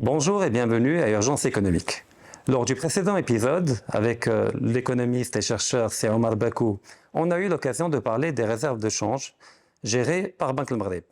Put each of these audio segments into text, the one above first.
Bonjour et bienvenue à Urgence économique. Lors du précédent épisode, avec l'économiste et chercheur C'est Omar Bakou, on a eu l'occasion de parler des réserves de change gérées par Banque El Maghreb.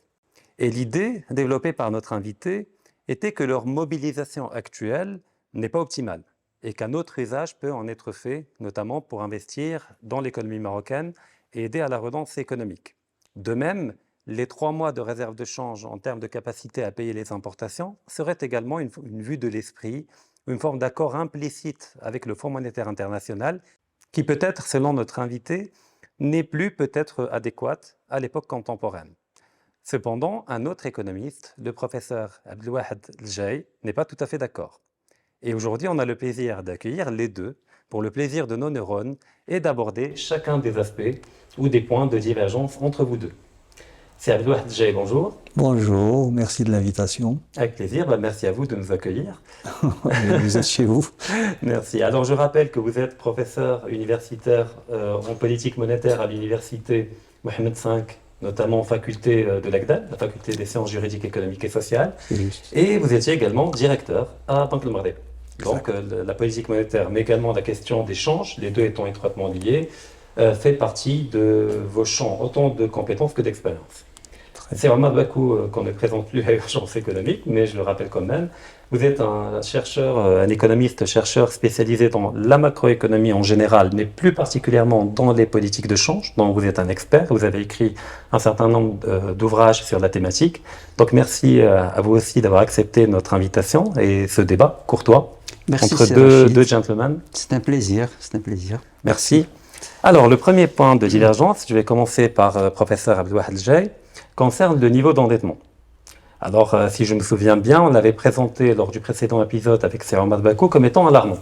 Et l'idée développée par notre invité était que leur mobilisation actuelle n'est pas optimale et qu'un autre usage peut en être fait, notamment pour investir dans l'économie marocaine et aider à la relance économique. De même, les 3 mois de réserve de change en termes de capacité à payer les importations seraient également une vue de l'esprit, une forme d'accord implicite avec le Fonds monétaire international qui peut-être, selon notre invité, n'est plus peut-être adéquate à l'époque contemporaine. Cependant, un autre économiste, le professeur Abdelwahed El-Jay, n'est pas tout à fait d'accord. Et aujourd'hui, on a le plaisir d'accueillir les deux pour le plaisir de nos neurones et d'aborder chacun des aspects ou des points de divergence entre vous deux. C'est Abdelwahed El-Jay, bonjour. Bonjour, merci de l'invitation. Avec plaisir, merci à vous de nous accueillir. Vous êtes chez vous. Merci. Alors je rappelle que vous êtes professeur universitaire en politique monétaire à l'université Mohamed V, notamment en faculté de l'AGDAD, la faculté des sciences juridiques, économiques et sociales. C'est juste. Et vous étiez également directeur à Banque El Maghreb. Donc la politique monétaire, mais également la question des changes, les deux étant étroitement liés, fait partie de vos champs, autant de compétences que d'expérience. C'est Omar Bakou qu'on ne présente plus à Urgence économique, mais je le rappelle quand même. Vous êtes un chercheur, un économiste-chercheur spécialisé dans la macroéconomie en général, mais plus particulièrement dans les politiques de change, dont vous êtes un expert. Vous avez écrit un certain nombre d'ouvrages sur la thématique. Donc merci à vous aussi d'avoir accepté notre invitation et ce débat courtois Merci, entre deux gentlemen. C'est un plaisir, c'est un plaisir. Merci. Alors, le premier point de divergence, je vais commencer par professeur Abdelwahed El-Jay, concerne le niveau d'endettement. Alors, si je me souviens bien, on l'avait présenté lors du précédent épisode avec Sir Omar Bakou comme étant alarmant.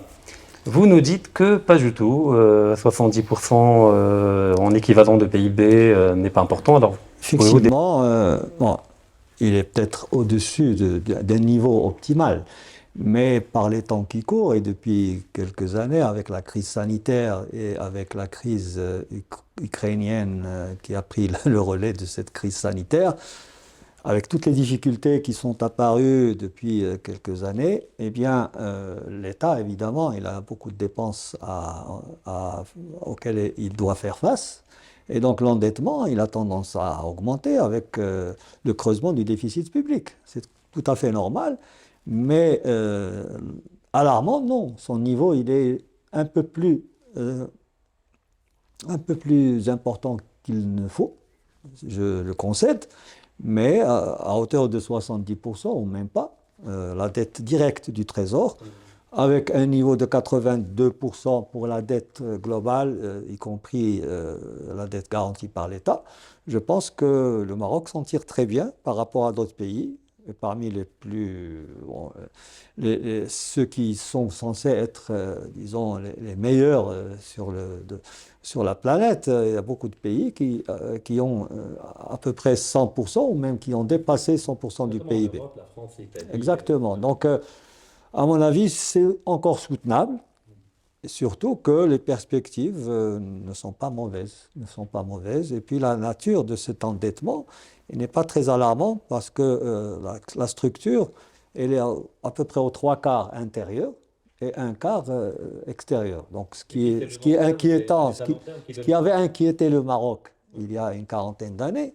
Vous nous dites que pas du tout, 70% en équivalent de PIB n'est pas important. Alors, Effectivement, il est peut-être au-dessus d'un niveau optimal, mais par les temps qui courent et depuis quelques années, avec la crise sanitaire et avec la crise ukrainienne qui a pris le relais de cette crise sanitaire, avec toutes les difficultés qui sont apparues depuis quelques années, eh bien, l'État, évidemment, il a beaucoup de dépenses auxquelles il doit faire face. Et donc l'endettement, il a tendance à augmenter avec le creusement du déficit public. C'est tout à fait normal, mais alarmant, non. Son niveau, il est un peu plus important qu'il ne faut, je le concède, mais à hauteur de 70% ou même pas, la dette directe du Trésor, avec un niveau de 82% pour la dette globale, y compris la dette garantie par l'État. Je pense que le Maroc s'en tire très bien par rapport à d'autres pays. Et parmi les plus, ceux qui sont censés être, disons, les meilleurs sur la planète, il y a beaucoup de pays qui ont à peu près 100% ou même qui ont dépassé 100% du PIB. la France, l'Italie. Exactement. Donc, à mon avis, c'est encore soutenable, et surtout que les perspectives ne sont pas mauvaises, Et puis la nature de cet endettement n'est pas très alarmante parce que la structure, elle est à peu près aux 3 quarts intérieur et un quart extérieur. Donc, ce qui est inquiétant, ce qui avait inquiété le Maroc il y a une quarantaine d'années,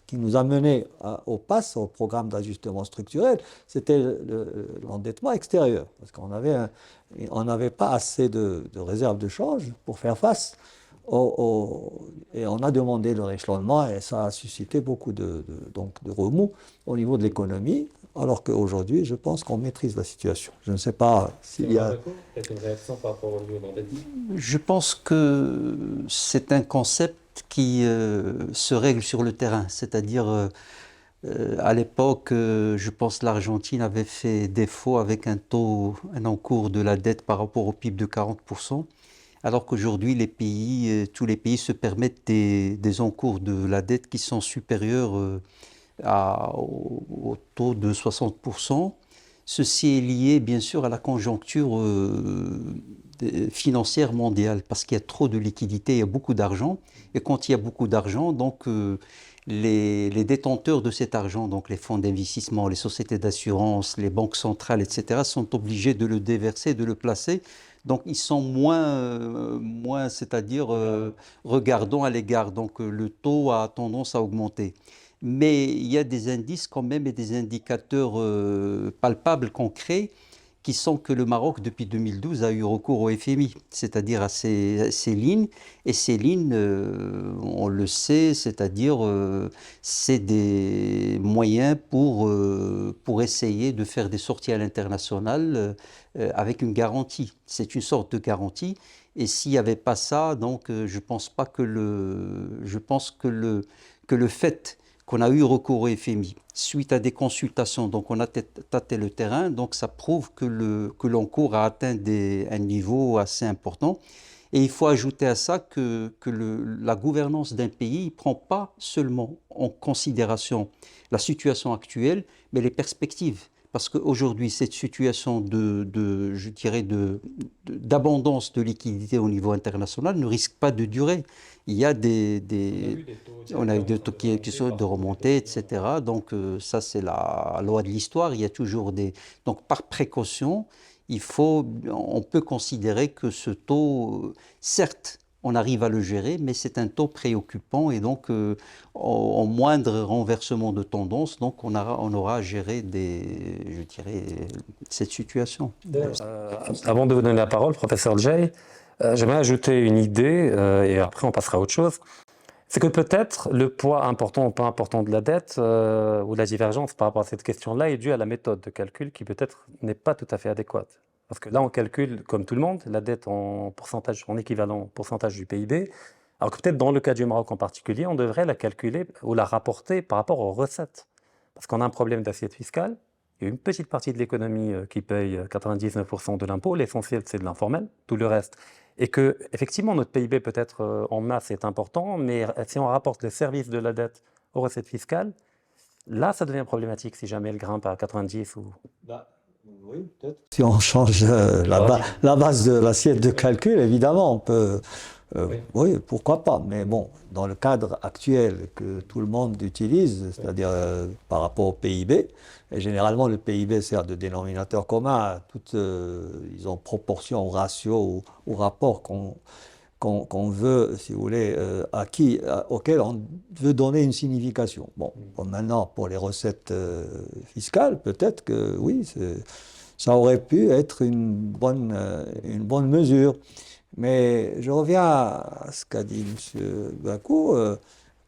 qui nous a mené au PAS, au programme d'ajustement structurel, c'était l'endettement extérieur. Parce qu'on n'avait pas assez de réserves de change pour faire face. Et on a demandé le rééchelonnement et ça a suscité beaucoup donc de remous au niveau de l'économie, alors qu'aujourd'hui, je pense qu'on maîtrise la situation. Je ne sais pas s'il y a... Peut-être une réaction par rapport au niveau d'endettement. Je pense que c'est un concept qui se règle sur le terrain, c'est-à-dire à l'époque, je pense que l'Argentine avait fait défaut avec un encours de la dette par rapport au PIB de 40%, alors qu'aujourd'hui tous les pays se permettent des encours de la dette qui sont supérieurs au taux de 60%. Ceci est lié bien sûr à la conjoncture financière mondiale parce qu'il y a trop de liquidités, il y a beaucoup d'argent. Et quand il y a beaucoup d'argent, donc les détenteurs de cet argent, donc les fonds d'investissement, les sociétés d'assurance, les banques centrales, etc., sont obligés de le déverser, de le placer. Donc ils sont moins c'est-à-dire regardants à l'égard. Donc le taux a tendance à augmenter. Mais il y a des indices quand même et des indicateurs palpables, concrets, qui sont que le Maroc, depuis 2012, a eu recours au FMI, c'est-à-dire à ces lignes. Et ces lignes, on le sait, c'est-à-dire c'est des moyens pour essayer de faire des sorties à l'international avec une garantie. C'est une sorte de garantie. Et s'il n'y avait pas ça, donc je pense pas que je pense que le fait qu'on a eu recours au FMI suite à des consultations, donc on a tâté le terrain, donc ça prouve que l'encours a atteint un niveau assez important. Et il faut ajouter à ça que la gouvernance d'un pays ne prend pas seulement en considération la situation actuelle, mais les perspectives. Parce qu'aujourd'hui, cette situation je dirais d'abondance de liquidités au niveau international ne risque pas de durer. Il y a on a eu des taux qui sont de remontée, etc. Donc ça, c'est la loi de l'histoire. Il y a toujours Donc par précaution, on peut considérer que ce taux, certes, on arrive à le gérer, mais c'est un taux préoccupant et donc en moindre renversement de tendance, donc on aura à gérer je dirais, cette situation. Avant de vous donner la parole, professeur Jay, j'aimerais ajouter une idée et après on passera à autre chose. C'est que peut-être le poids important ou pas important de la dette ou la divergence par rapport à cette question-là est due à la méthode de calcul qui peut-être n'est pas tout à fait adéquate. Parce que là, on calcule, comme tout le monde, la dette en pourcentage, en équivalent pourcentage du PIB, alors que peut-être dans le cas du Maroc en particulier, on devrait la calculer ou la rapporter par rapport aux recettes. Parce qu'on a un problème d'assiette fiscale, il y a une petite partie de l'économie qui paye 99% de l'impôt, l'essentiel c'est de l'informel, tout le reste. Et que, effectivement, notre PIB peut-être en masse est important, mais si on rapporte les services de la dette aux recettes fiscales, là ça devient problématique si jamais elle grimpe à 90 ou... Oui, peut-être. Si on change la base de l'assiette de calcul, évidemment, on peut. Oui, pourquoi pas. Mais bon, dans le cadre actuel que tout le monde utilise, c'est-à-dire par rapport au PIB, et généralement le PIB sert de dénominateur commun, ils ont proportion au ratio, au rapport qu'on veut, si vous voulez, auquel on veut donner une signification. Bon, maintenant, pour les recettes fiscales, peut-être que oui, ça aurait pu être une bonne mesure. Mais je reviens à ce qu'a dit M. Bakou.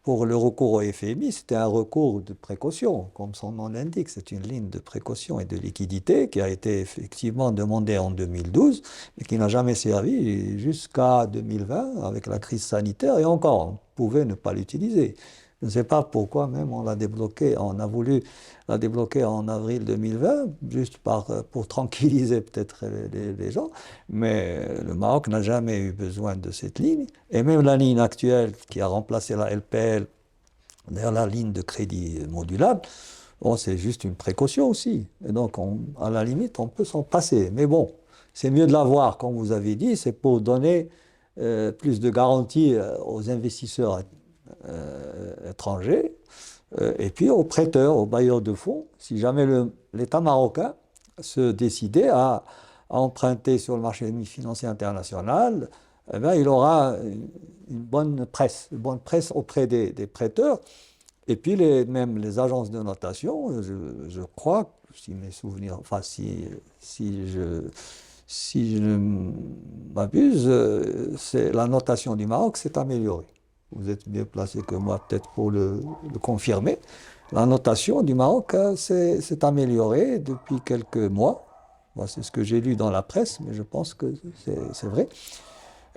Pour le recours au FMI, c'était un recours de précaution, comme son nom l'indique. C'est une ligne de précaution et de liquidité qui a été effectivement demandée en 2012, mais qui n'a jamais servi jusqu'à 2020 avec la crise sanitaire. Et encore, on pouvait ne pas l'utiliser. Je ne sais pas pourquoi même on a voulu la débloquer en avril 2020, juste pour tranquilliser peut-être les gens. Mais le Maroc n'a jamais eu besoin de cette ligne. Et même la ligne actuelle qui a remplacé la LPL, d'ailleurs la ligne de crédit modulable, bon, c'est juste une précaution aussi. Et donc, à la limite, on peut s'en passer. Mais bon, c'est mieux de l'avoir, comme vous avez dit, c'est pour donner plus de garanties aux investisseurs étrangers et puis aux prêteurs, aux bailleurs de fonds. Si jamais l'État marocain se décidait à emprunter sur le marché financier international, eh bien, il aura une bonne presse auprès des prêteurs. Et puis même les agences de notation, je crois, si mes souvenirs, enfin si je ne m'abuse, la notation du Maroc s'est améliorée. Vous êtes mieux placé que moi peut-être pour le confirmer. La notation du Maroc s'est améliorée depuis quelques mois. Moi, c'est ce que j'ai lu dans la presse, mais je pense que c'est vrai.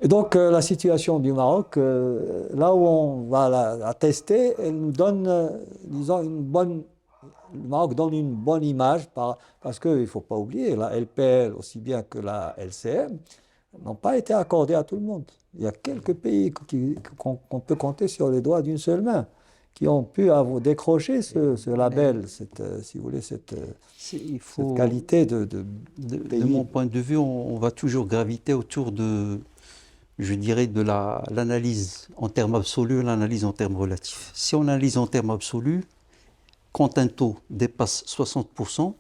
Et donc la situation du Maroc, là où on va la tester, elle nous donne, disons, le Maroc donne une bonne image parce qu'il ne faut pas oublier, la LPL aussi bien que la LCM n'ont pas été accordées à tout le monde. Il y a quelques pays qu'on peut compter sur les doigts d'une seule main. qui ont pu décrocher ce label, si vous voulez, cette qualité de de mon point de vue, on va toujours graviter autour de, je dirais, de l'analyse en termes absolus et l'analyse en termes relatifs. Si on analyse en termes absolus, quand un taux dépasse 60%,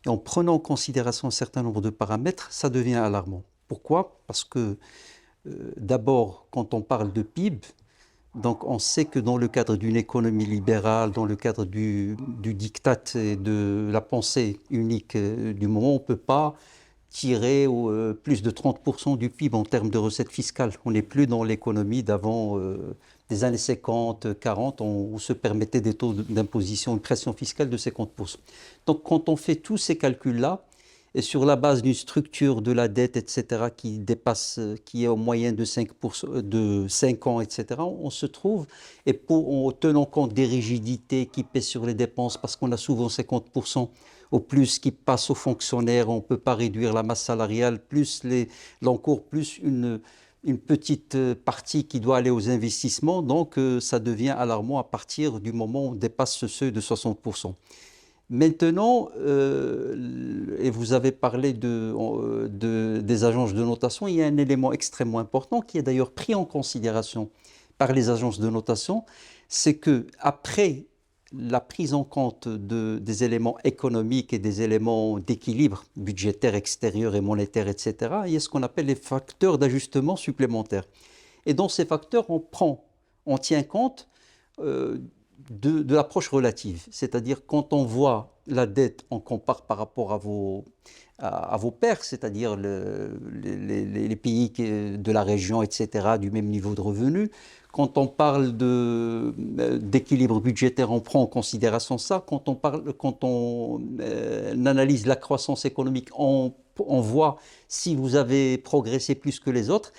et en prenant en considération un certain nombre de paramètres, ça devient alarmant. Pourquoi? Parce que d'abord, quand on parle de PIB, donc on sait que dans le cadre d'une économie libérale, dans le cadre du diktat et de la pensée unique du moment, on ne peut pas tirer plus de 30% du PIB en termes de recettes fiscales. On n'est plus dans l'économie d'avant des années 50, 40, où on se permettait des taux d'imposition, une pression fiscale de 50%. Donc quand on fait tous ces calculs-là, et sur la base d'une structure de la dette, etc., qui dépasse, qui est en moyenne de 5 ans, etc., on se trouve, et en tenant compte des rigidités qui pèsent sur les dépenses, parce qu'on a souvent 50% au plus qui passe aux fonctionnaires, on ne peut pas réduire la masse salariale, plus l'encours, plus une petite partie qui doit aller aux investissements, donc ça devient alarmant à partir du moment où on dépasse ce seuil de 60%. Maintenant, et vous avez parlé des agences de notation, il y a un élément extrêmement important qui est d'ailleurs pris en considération par les agences de notation, c'est qu'après la prise en compte des éléments économiques et des éléments d'équilibre budgétaire, extérieur et monétaire, etc., il y a ce qu'on appelle les facteurs d'ajustement supplémentaires. Et dans ces facteurs, on tient compte de l'approche relative, c'est-à-dire quand on voit la dette, on compare par rapport à vos pairs, c'est-à-dire les pays de la région, etc., du même niveau de revenus. Quand on parle d'équilibre budgétaire, on prend en considération ça. Quand on analyse la croissance économique, on voit si vous avez progressé plus que les autres.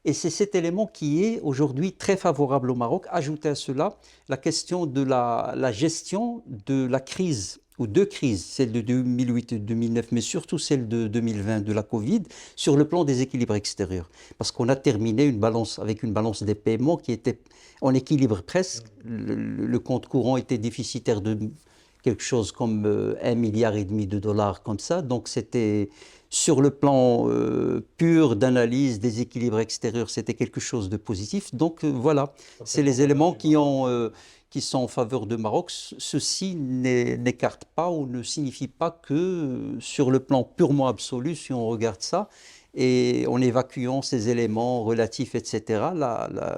Et c'est cet élément qui est aujourd'hui très favorable au Maroc. Ajoutez à cela la question de la gestion de la crise, ou deux crises, celle de 2008 et 2009, mais surtout celle de 2020 de la Covid, sur le plan des équilibres extérieurs. Parce qu'on a terminé avec une balance des paiements qui était en équilibre presque. Le compte courant était déficitaire de quelque chose comme 1,5 milliard de dollars, comme ça. Donc c'était sur le plan pur d'analyse des équilibres extérieurs, c'était quelque chose de positif. Donc voilà, c'est les éléments qui sont en faveur de Maroc. Ceci n'écarte pas ou ne signifie pas que sur le plan purement absolu, si on regarde ça, et en évacuant ces éléments relatifs, etc.,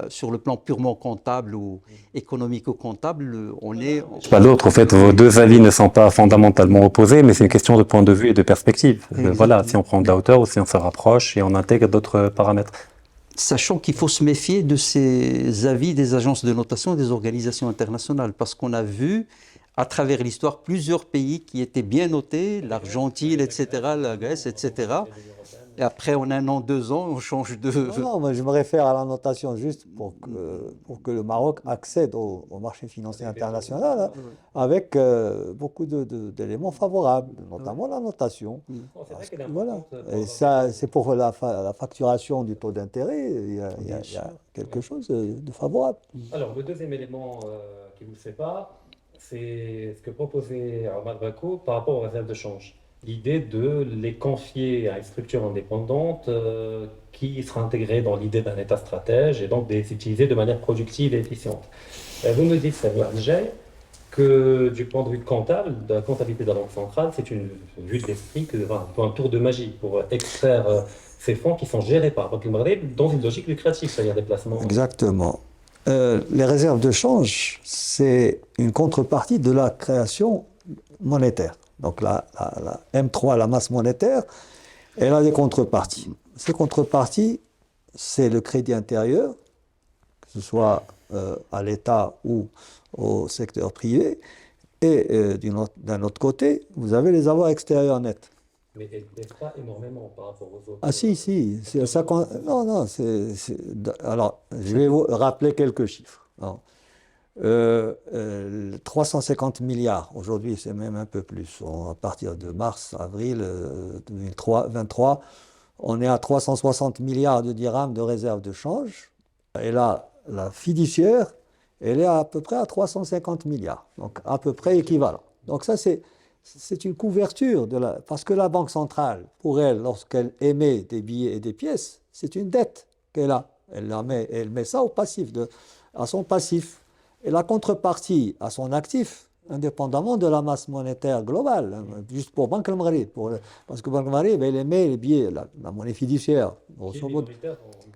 sur le plan purement comptable ou économico-comptable, on est... Pas d'autre, en fait, vos deux avis ne sont pas fondamentalement opposés, mais c'est une question de point de vue et de perspective. Voilà, si on prend de la hauteur ou si on se rapproche et on intègre d'autres paramètres. Sachant qu'il faut se méfier de ces avis des agences de notation et des organisations internationales, parce qu'on a vu à travers l'histoire plusieurs pays qui étaient bien notés, l'Argentine, etc., la Grèce, etc., et après, en 1 an, 2 ans, on change de... Non, mais je me réfère à la notation juste pour que le Maroc accède au marché financier international hein, avec beaucoup d'éléments favorables, notamment la notation. Voilà. Et ça, c'est pour la facturation du taux d'intérêt, il y a quelque chose de favorable. Alors, le deuxième élément qui vous sépare, c'est ce que proposait Omar Bakou par rapport aux réserves de change. L'idée de les confier à une structure indépendante qui sera intégrée dans l'idée d'un État stratège et donc de les utiliser de manière productive et efficiente. Vous me dites, Samuel Jay, que du point de vue comptable, de la comptabilité de la Banque centrale, c'est une vue de l'esprit, un tour de magie pour extraire ces fonds qui sont gérés par Banque Maghreb dans une logique lucrative, c'est-à-dire des placements. Exactement. Les réserves de change, c'est une contrepartie de la création monétaire. Donc la M3, la masse monétaire, elle a des contreparties. Ces contreparties, c'est le crédit intérieur, que ce soit à l'État ou au secteur privé. Et d'un autre côté, vous avez les avoirs extérieurs nets. Mais elle ne baisse pas énormément par rapport aux autres. Ah si, ça, non, alors, je vais vous rappeler quelques chiffres. Alors, 350 milliards, aujourd'hui c'est même un peu plus, à partir de mars, avril 2023, on est à 360 milliards de dirhams de réserves de change, et là, la fiduciaire Elle est à peu près à 350 milliards, donc à peu près équivalent. Donc ça, c'est une couverture, parce que la Banque centrale, pour elle, lorsqu'elle émet des billets et des pièces, c'est une dette qu'elle a. Elle met ça au passif, à son passif. Et la contrepartie à son actif, indépendamment de la masse monétaire globale, juste pour Banque al-Maghrib, parce que Banque al-Maghrib, elle émet les billets, la monnaie fiduciaire, grosso modo.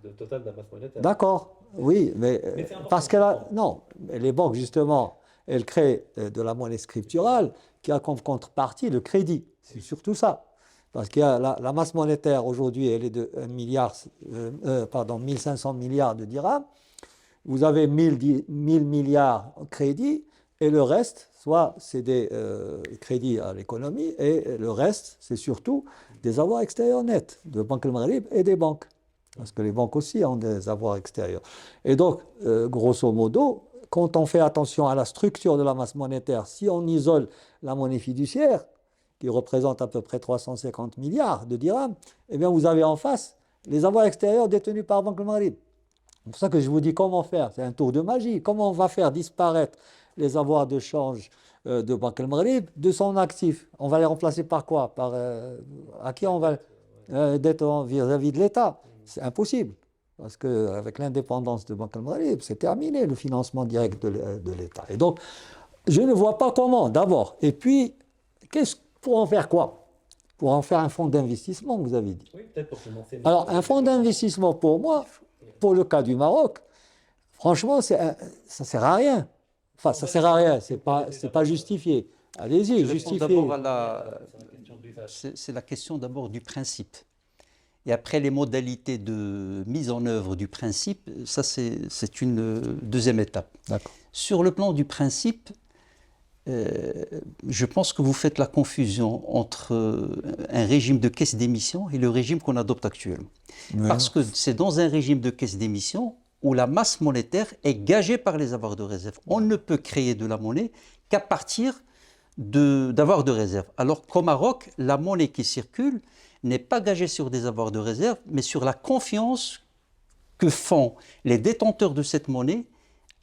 Le total de la masse monétaire. D'accord, oui, mais c'est important, parce qu'elle a. Non, mais les banques, justement, elles créent de la monnaie scripturale qui a comme contrepartie le crédit. C'est surtout ça. Parce que la masse monétaire aujourd'hui, elle est de 1500 milliards de dirhams. Vous avez 1000 milliards en crédit et le reste, soit c'est des crédits à l'économie et le reste, c'est surtout des avoirs extérieurs nets de Banque al-Maghrib et des banques. Parce que les banques aussi ont des avoirs extérieurs. Et donc, grosso modo, quand on fait attention à la structure de la masse monétaire, si on isole la monnaie fiduciaire, qui représente à peu près 350 milliards de dirhams, eh bien vous avez en face les avoirs extérieurs détenus par Banque al-Maghrib. C'est pour ça que je vous dis comment faire. C'est un tour de magie. Comment on va faire disparaître les avoirs de change de Banque al-Maghrib de son actif? On va les remplacer par quoi? À qui on va dette vis-à-vis de l'État? C'est impossible. Parce qu'avec l'indépendance de Banque al-Maghrib, c'est terminé le financement direct de l'État. Et donc, je ne vois pas comment, d'abord. Et puis, pour en faire quoi? Pour en faire un fonds d'investissement, vous avez dit. Oui, peut-être pour financer. Alors, un fonds d'investissement, pour moi, pour le cas du Maroc, franchement, ça ne sert à rien. Enfin, ça ne sert à rien, c'est pas justifié. Allez-y, justifiez. D'abord c'est la question d'abord du principe. Et après, les modalités de mise en œuvre du principe, ça c'est une deuxième étape. Sur le plan du principe, je pense que vous faites la confusion entre un régime de caisse d'émission et le régime qu'on adopte actuellement. Ouais. Parce que c'est dans un régime de caisse d'émission où la masse monétaire est gagée par les avoirs de réserve. On ne peut créer de la monnaie qu'à partir d'avoirs de réserve. Alors qu'au Maroc, la monnaie qui circule n'est pas gagée sur des avoirs de réserve, mais sur la confiance que font les détenteurs de cette monnaie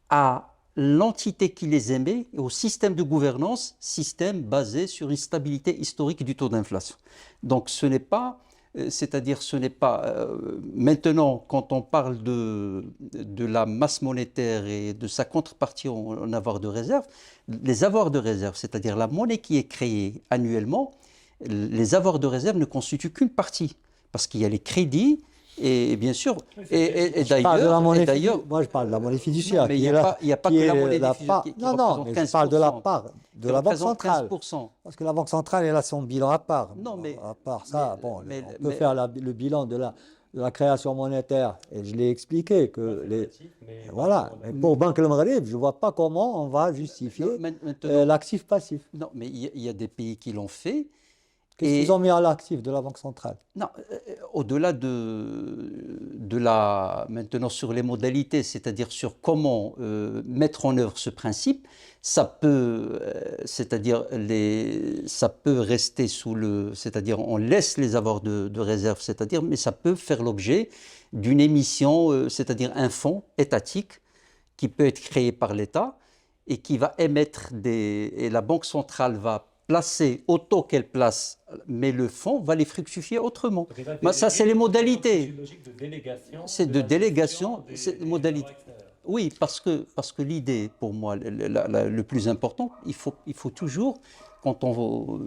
à l'entité qui les émet et au système de gouvernance, système basé sur une stabilité historique du taux d'inflation. Donc ce n'est pas, maintenant quand on parle de la masse monétaire et de sa contrepartie en avoirs de réserve, les avoirs de réserve, c'est-à-dire la monnaie qui est créée annuellement, les avoirs de réserve ne constituent qu'une partie, parce qu'il y a les crédits, et bien sûr, et d'ailleurs... Moi, je parle de la monnaie fiduciaire. Mais il n'y a pas que la monnaie fiduciaire qui non, mais je parle de la part de la Banque centrale. 15%. Parce que la Banque centrale, elle a son bilan à part. Non, mais... À part ça, on peut faire le bilan de la création monétaire. Et je l'ai expliqué que voilà. Mais pour Banque al-Maghrib, je ne vois pas comment on va justifier l'actif passif. Non, mais il y a des pays qui l'ont fait. Qu'est-ce qu'ils ont mis à l'actif de la Banque centrale? Non, au-delà maintenant sur les modalités, c'est-à-dire sur comment mettre en œuvre ce principe, ça peut rester c'est-à-dire on laisse les avoirs de réserve, mais ça peut faire l'objet d'une émission, c'est-à-dire un fonds étatique qui peut être créé par l'État et qui va émettre et la Banque centrale va placer au taux qu'elle place, mais le fonds va les fructifier autrement. Ça, c'est les modalités. C'est une logique de délégation. C'est de délégation, c'est modalité. Oui, parce que l'idée, pour moi, le plus important, il faut toujours, quand on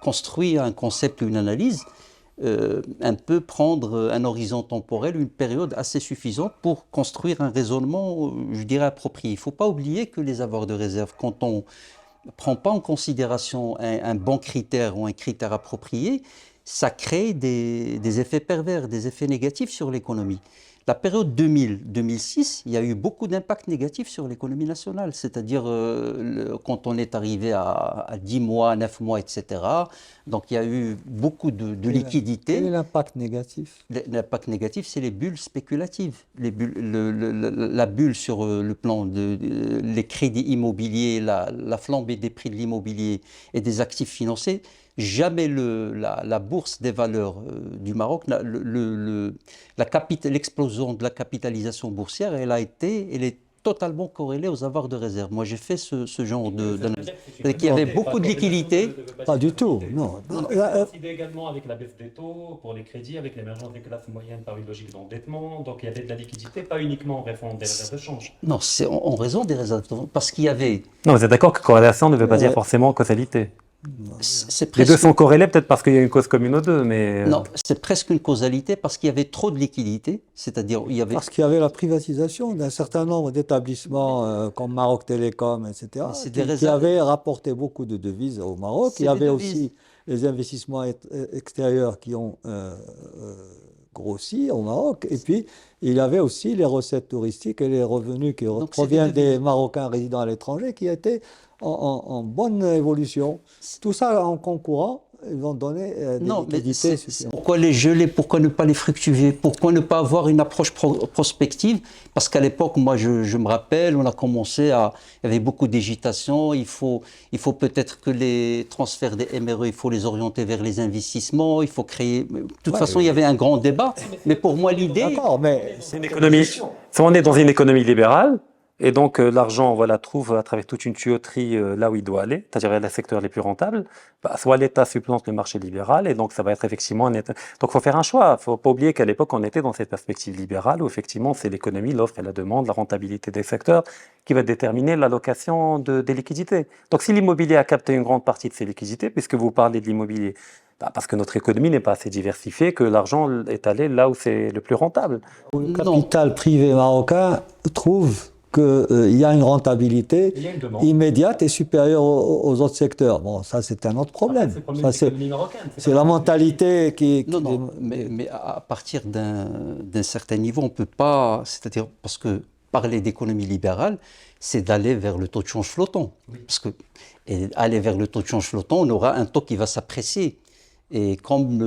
construit un concept ou une analyse, un peu prendre un horizon temporel, une période assez suffisante pour construire un raisonnement, je dirais, approprié. Il ne faut pas oublier que les avoirs de réserve, quand on ne prend pas en considération un bon critère ou un critère approprié, ça crée des effets pervers, des effets négatifs sur l'économie. La période 2000-2006, il y a eu beaucoup d'impacts négatifs sur l'économie nationale, c'est-à-dire quand on est arrivé à 10 mois, 9 mois, etc. Donc il y a eu beaucoup de liquidités. Quel est l'impact négatif? L'impact négatif, c'est les bulles spéculatives. La bulle sur le plan des crédits immobiliers, la flambée des prix de l'immobilier et des actifs financiers. Jamais la bourse des valeurs du Maroc, l'explosion de la capitalisation boursière, elle est totalement corrélés aux avoirs de réserve. Moi, j'ai fait ce genre d'analyse. Il y avait beaucoup de liquidités. Pas du tout, non. Coïncidait également avec la baisse des taux pour les crédits, avec l'émergence des classes moyennes par une logique d'endettement. Donc il y avait de la liquidité, pas uniquement en raison des réserves de change. Non, c'est en raison des réserves. Parce qu'il y avait. Non, vous êtes d'accord que corrélation ne veut pas dire forcément causalité. C'est Les presque. deux sont corrélés peut-être parce qu'il y a une cause commune aux deux, mais... Non, c'est presque une causalité parce qu'il y avait trop de liquidités, c'est-à-dire il y avait. Parce qu'il y avait la privatisation d'un certain nombre d'établissements comme Maroc Télécom, etc., C'est des qui réserves. avaient rapporté beaucoup de devises au Maroc. C'est Il y des avait devises. aussi les investissements extérieurs qui ont grossi au Maroc. Et puis, il y avait aussi les recettes touristiques et les revenus qui Donc, c'est proviennent des devises. des Marocains résidant à l'étranger qui étaient en bonne évolution. Tout ça en concourant, ils vont donner des Non, mais liquidités c'est supplémentaires. pourquoi les geler, pourquoi ne pas les fructuer, pourquoi ne pas avoir une approche prospective? Parce qu'à l'époque, moi, je me rappelle, on a commencé à, il y avait beaucoup d'agitation. Il faut peut-être que les transferts des MRE, il faut les orienter vers les investissements. Il faut créer. De toute façon, il y avait un grand débat. Mais pour moi, l'idée. D'accord, mais C'est une économie. Si on est dans une économie libérale, et donc l'argent, voilà, trouve à travers toute une tuyauterie là où il doit aller, c'est-à-dire les secteurs les plus rentables, bah, soit l'État supplante le marché libéral, et donc ça va être effectivement un État. Donc il faut faire un choix. Il ne faut pas oublier qu'à l'époque, on était dans cette perspective libérale où effectivement c'est l'économie, l'offre et la demande, la rentabilité des secteurs qui va déterminer l'allocation des liquidités. Donc si l'immobilier a capté une grande partie de ces liquidités, puisque vous parlez de l'immobilier, bah, parce que notre économie n'est pas assez diversifiée, que l'argent est allé là où c'est le plus rentable. le Non. capital privé marocain trouve qu'il y a une rentabilité Il y a une demande. immédiate et supérieure aux autres secteurs. Bon, ça c'est un autre problème. Ça, c'est la mentalité qui... Non, non, mais à partir d'un certain niveau, on ne peut pas, c'est-à-dire, parce que parler d'économie libérale, c'est d'aller vers le taux de change flottant. Parce que, et aller vers le taux de change flottant, on aura un taux qui va s'apprécier. Et comme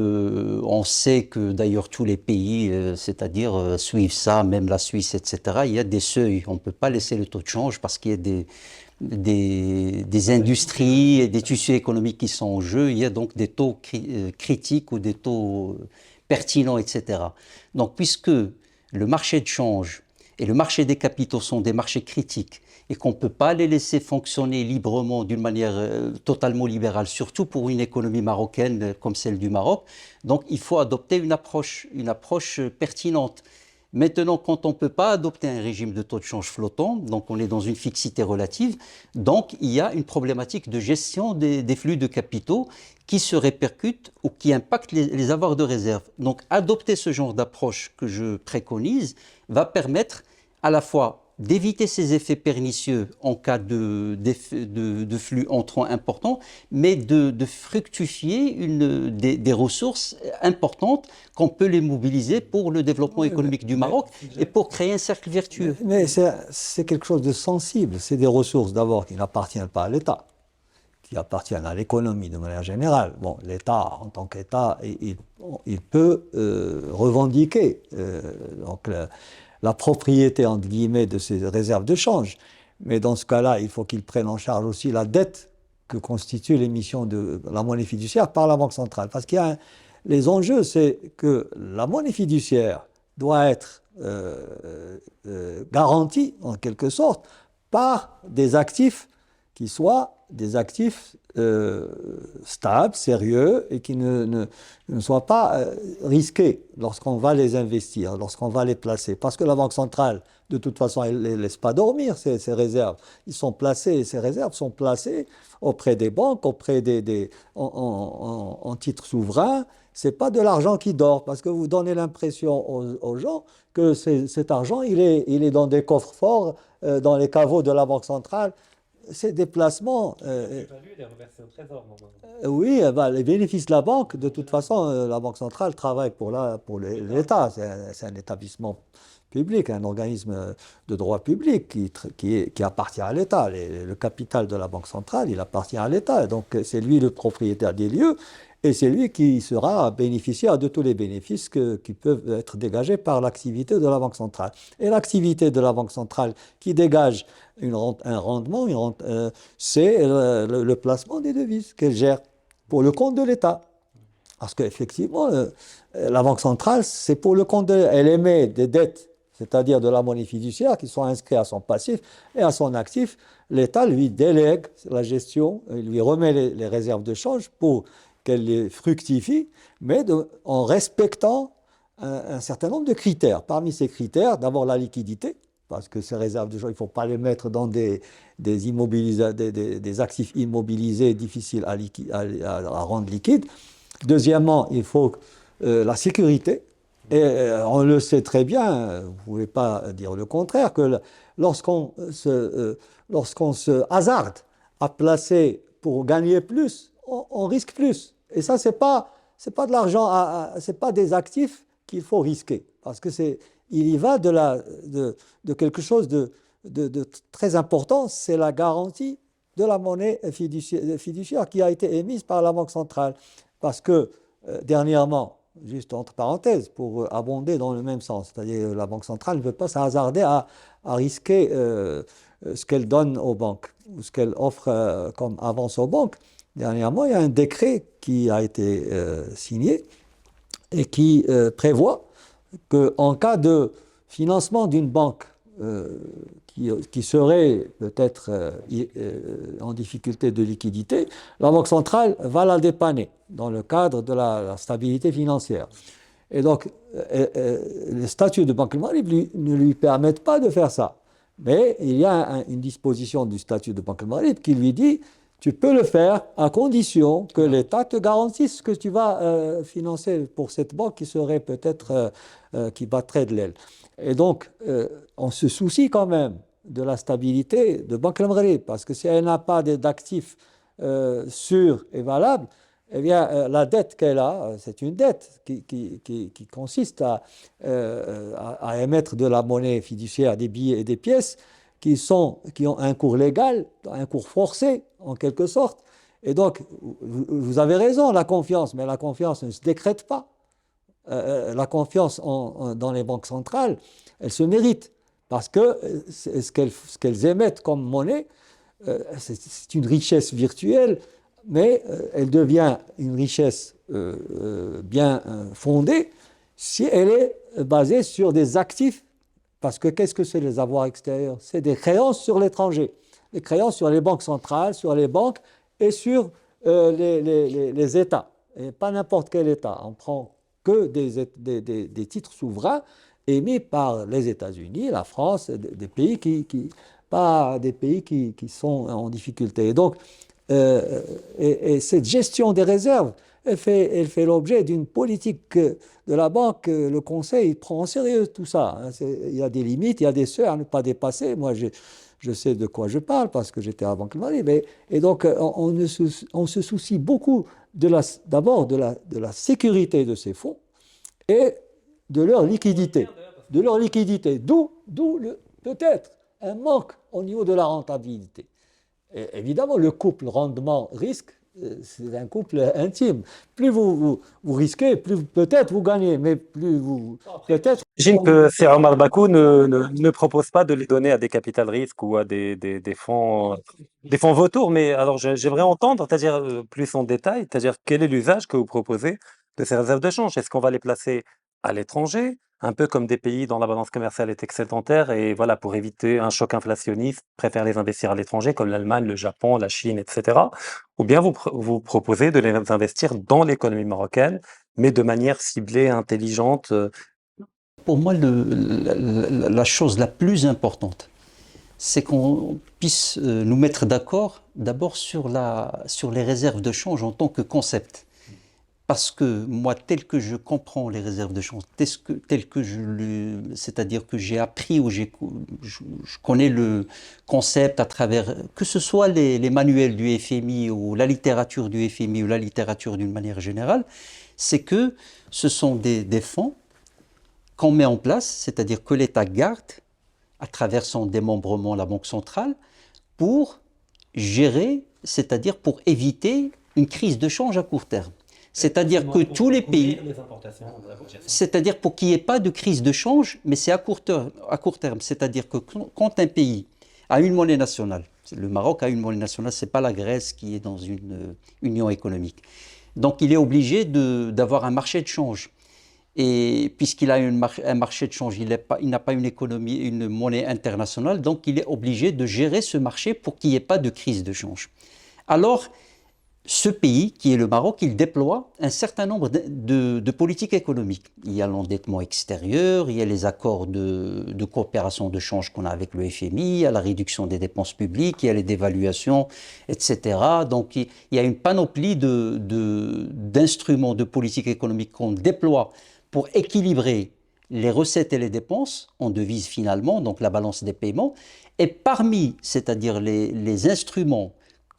on sait que d'ailleurs tous les pays, c'est-à-dire suivent ça, même la Suisse, etc., il y a des seuils. On ne peut pas laisser le taux de change parce qu'il y a des industries et des tissus économiques qui sont en jeu. Il y a donc des taux critiques ou des taux pertinents, etc. Donc puisque le marché de change et le marché des capitaux sont des marchés critiques et qu'on ne peut pas les laisser fonctionner librement d'une manière totalement libérale, surtout pour une économie marocaine comme celle du Maroc, donc il faut adopter une approche pertinente. Maintenant, quand on ne peut pas adopter un régime de taux de change flottant, donc on est dans une fixité relative, donc il y a une problématique de gestion des flux de capitaux qui se répercutent ou qui impactent les avoirs de réserve. Donc adopter ce genre d'approche que je préconise va permettre à la fois d'éviter ces effets pernicieux en cas de flux entrants importants, mais de fructifier des ressources importantes qu'on peut les mobiliser pour le développement économique du Maroc et pour créer un cercle vertueux. Mais c'est quelque chose de sensible. C'est des ressources d'abord qui n'appartiennent pas à l'État, qui appartiennent à l'économie de manière générale. Bon, l'État, en tant qu'État, il peut revendiquer donc la propriété, entre guillemets, de ces réserves de change. Mais dans ce cas-là, il faut qu'il prenne en charge aussi la dette que constitue l'émission de la monnaie fiduciaire par la Banque centrale. Parce qu'il y a les enjeux, c'est que la monnaie fiduciaire doit être garantie, en quelque sorte, par des actifs qui soient des actifs stables, sérieux et qui ne soient pas risqués lorsqu'on va les investir, lorsqu'on va les placer. Parce que la Banque centrale, de toute façon, elle ne les laisse pas dormir, ces réserves. Ces réserves sont placées auprès des banques, en titres souverains. Ce n'est pas de l'argent qui dort, parce que vous donnez l'impression aux gens que cet argent, il est dans des coffres forts, dans les caveaux de la Banque centrale. Ces déplacements... oui, les bénéfices de la banque, de toute façon, la Banque centrale travaille pour l'État. C'est un établissement public, un organisme de droit public qui appartient à l'État. Le capital de la Banque centrale, il appartient à l'État. Donc c'est lui le propriétaire des lieux et c'est lui qui sera bénéficiaire de tous les bénéfices qui peuvent être dégagés par l'activité de la Banque centrale. Et l'activité de la Banque centrale qui dégage un rendement, c'est le placement des devises qu'elle gère pour le compte de l'État. Parce qu'effectivement, la Banque centrale, c'est pour le compte elle émet des dettes c'est-à-dire de la monnaie fiduciaire, qui sont inscrits à son passif et à son actif, l'État lui délègue la gestion, il lui remet les réserves de change pour qu'elle les fructifie, mais en respectant un certain nombre de critères. Parmi ces critères, d'abord la liquidité, parce que ces réserves de change, il ne faut pas les mettre dans des actifs immobilisés difficiles à rendre liquides. Deuxièmement, il faut la sécurité. Et on le sait très bien, vous ne pouvez pas dire le contraire, que lorsqu'on se hasarde à placer pour gagner plus, on risque plus. Et ça, c'est pas de l'argent, c'est pas des actifs qu'il faut risquer. Parce que il y va de quelque chose de très important, c'est la garantie de la monnaie fiduciaire qui a été émise par la Banque centrale. Parce que dernièrement, juste entre parenthèses, pour abonder dans le même sens, c'est-à-dire la Banque centrale ne veut pas s'hasarder à risquer ce qu'elle donne aux banques ou ce qu'elle offre comme avance aux banques. Dernièrement, il y a un décret qui a été signé et qui prévoit qu'en cas de financement d'une banque qui serait peut-être en difficulté de liquidité, la Banque centrale va la dépanner dans le cadre de la stabilité financière. Et donc, les statuts de Banque Maghreb ne lui permettent pas de faire ça. Mais il y a une disposition du statut de Banque Maghreb qui lui dit tu peux le faire à condition que l'État te garantisse que tu vas financer pour cette banque qui serait peut-être qui battrait de l'aile. Et donc, on se soucie quand même de la stabilité de Banque Maghreb, parce que si elle n'a pas d'actifs sûrs et valables, eh bien, la dette qu'elle a, c'est une dette qui consiste à émettre de la monnaie fiduciaire, des billets et des pièces qui ont un cours légal, un cours forcé, en quelque sorte. Et donc, vous avez raison, la confiance, mais la confiance ne se décrète pas. La confiance dans les banques centrales, elle se mérite, parce que ce qu'elles émettent comme monnaie, c'est une richesse virtuelle, mais elle devient une richesse bien fondée si elle est basée sur des actifs. Parce que qu'est-ce que c'est les avoirs extérieurs? C'est des créances sur l'étranger, des créances sur les banques centrales, sur les banques et sur les États. Et pas n'importe quel État. On prend que des titres souverains émis par les États-Unis, la France, des pays pas des pays qui sont en difficulté. Et donc, et cette gestion des réserves, elle fait l'objet d'une politique de la banque. Le Conseil prend en sérieux tout ça. Il y a des limites, il y a des seuils à ne pas dépasser. Moi, je sais de quoi je parle parce que j'étais à Banque Maghreb. Et donc, on se soucie beaucoup d'abord de la sécurité de ces fonds et de leur liquidité. D'où peut-être un manque au niveau de la rentabilité. Et évidemment, le couple rendement-risque, c'est un couple intime. Plus vous risquez, plus peut-être vous gagnez, mais plus vous... Peut-être... J'imagine que Sir Omar Bakou ne propose pas de les donner à des capital risques ou à des fonds vautours, mais alors j'aimerais entendre, c'est-à-dire plus en détail, c'est-à-dire quel est l'usage que vous proposez de ces réserves de change? Est-ce qu'on va les placer à l'étranger, un peu comme des pays dont la balance commerciale est excédentaire et voilà, pour éviter un choc inflationniste, préfèrent les investir à l'étranger, comme l'Allemagne, le Japon, la Chine, etc. Ou bien vous proposez de les investir dans l'économie marocaine, mais de manière ciblée, intelligente. Pour moi, la chose la plus importante, c'est qu'on puisse nous mettre d'accord d'abord sur les réserves de change en tant que concept. Parce que moi, tel que je comprends les réserves de change, c'est-à-dire que j'ai appris ou je connais le concept à travers, que ce soit les manuels du FMI ou la littérature du FMI ou la littérature d'une manière générale, c'est que ce sont des fonds qu'on met en place, c'est-à-dire que l'État garde à travers son démembrement, la Banque centrale, pour gérer, c'est-à-dire pour éviter une crise de change à court terme. C'est-à-dire que tous les pays, c'est-à-dire pour qu'il n'y ait pas de crise de change, mais c'est à court terme. C'est-à-dire que quand un pays a une monnaie nationale, le Maroc a une monnaie nationale, ce n'est pas la Grèce qui est dans une union économique. Donc il est obligé d'avoir un marché de change. Et puisqu'il a un marché de change, il n'a pas une économie, une monnaie internationale, donc il est obligé de gérer ce marché pour qu'il n'y ait pas de crise de change. Alors, ce pays, qui est le Maroc, il déploie un certain nombre de politiques économiques. Il y a l'endettement extérieur, il y a les accords de coopération de change qu'on a avec le FMI, il y a la réduction des dépenses publiques, il y a les dévaluations, etc. Donc il y a une panoplie d'instruments de politique économique qu'on déploie pour équilibrer les recettes et les dépenses en devise finalement, donc la balance des paiements. Et parmi, c'est-à-dire les instruments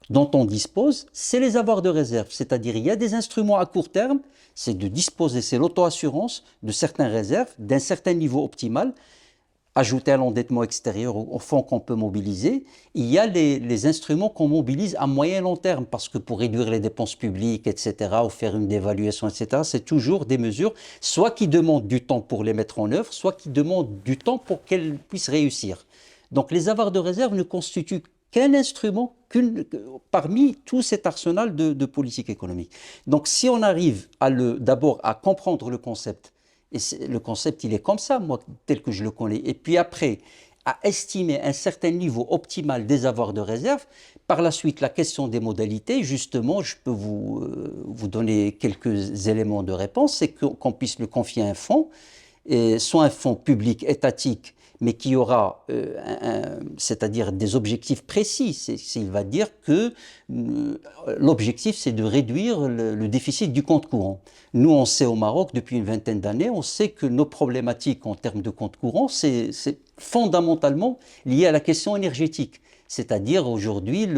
dont on dispose, c'est les avoirs de réserve. C'est-à-dire il y a des instruments à court terme, c'est de disposer, c'est l'auto-assurance de certaines réserves, d'un certain niveau optimal, ajouté à l'endettement extérieur au fonds qu'on peut mobiliser. Il y a les instruments qu'on mobilise à moyen et long terme, parce que pour réduire les dépenses publiques, etc., ou faire une dévaluation, etc., c'est toujours des mesures, soit qui demandent du temps pour les mettre en œuvre, soit qui demandent du temps pour qu'elles puissent réussir. Donc les avoirs de réserve ne constituent qu'un instrument parmi tout cet arsenal de politique économique. Donc si on arrive d'abord à comprendre le concept, et le concept il est comme ça, moi, tel que je le connais, et puis après à estimer un certain niveau optimal des avoirs de réserve, par la suite la question des modalités, justement, je peux vous donner quelques éléments de réponse, c'est qu'on puisse le confier à un fonds, soit un fonds public étatique, mais qui aura, c'est-à-dire des objectifs précis. Il va dire que l'objectif, c'est de réduire le déficit du compte courant. Nous, on sait au Maroc, depuis une vingtaine d'années, on sait que nos problématiques en termes de compte courant, c'est fondamentalement lié à la question énergétique. C'est-à-dire aujourd'hui,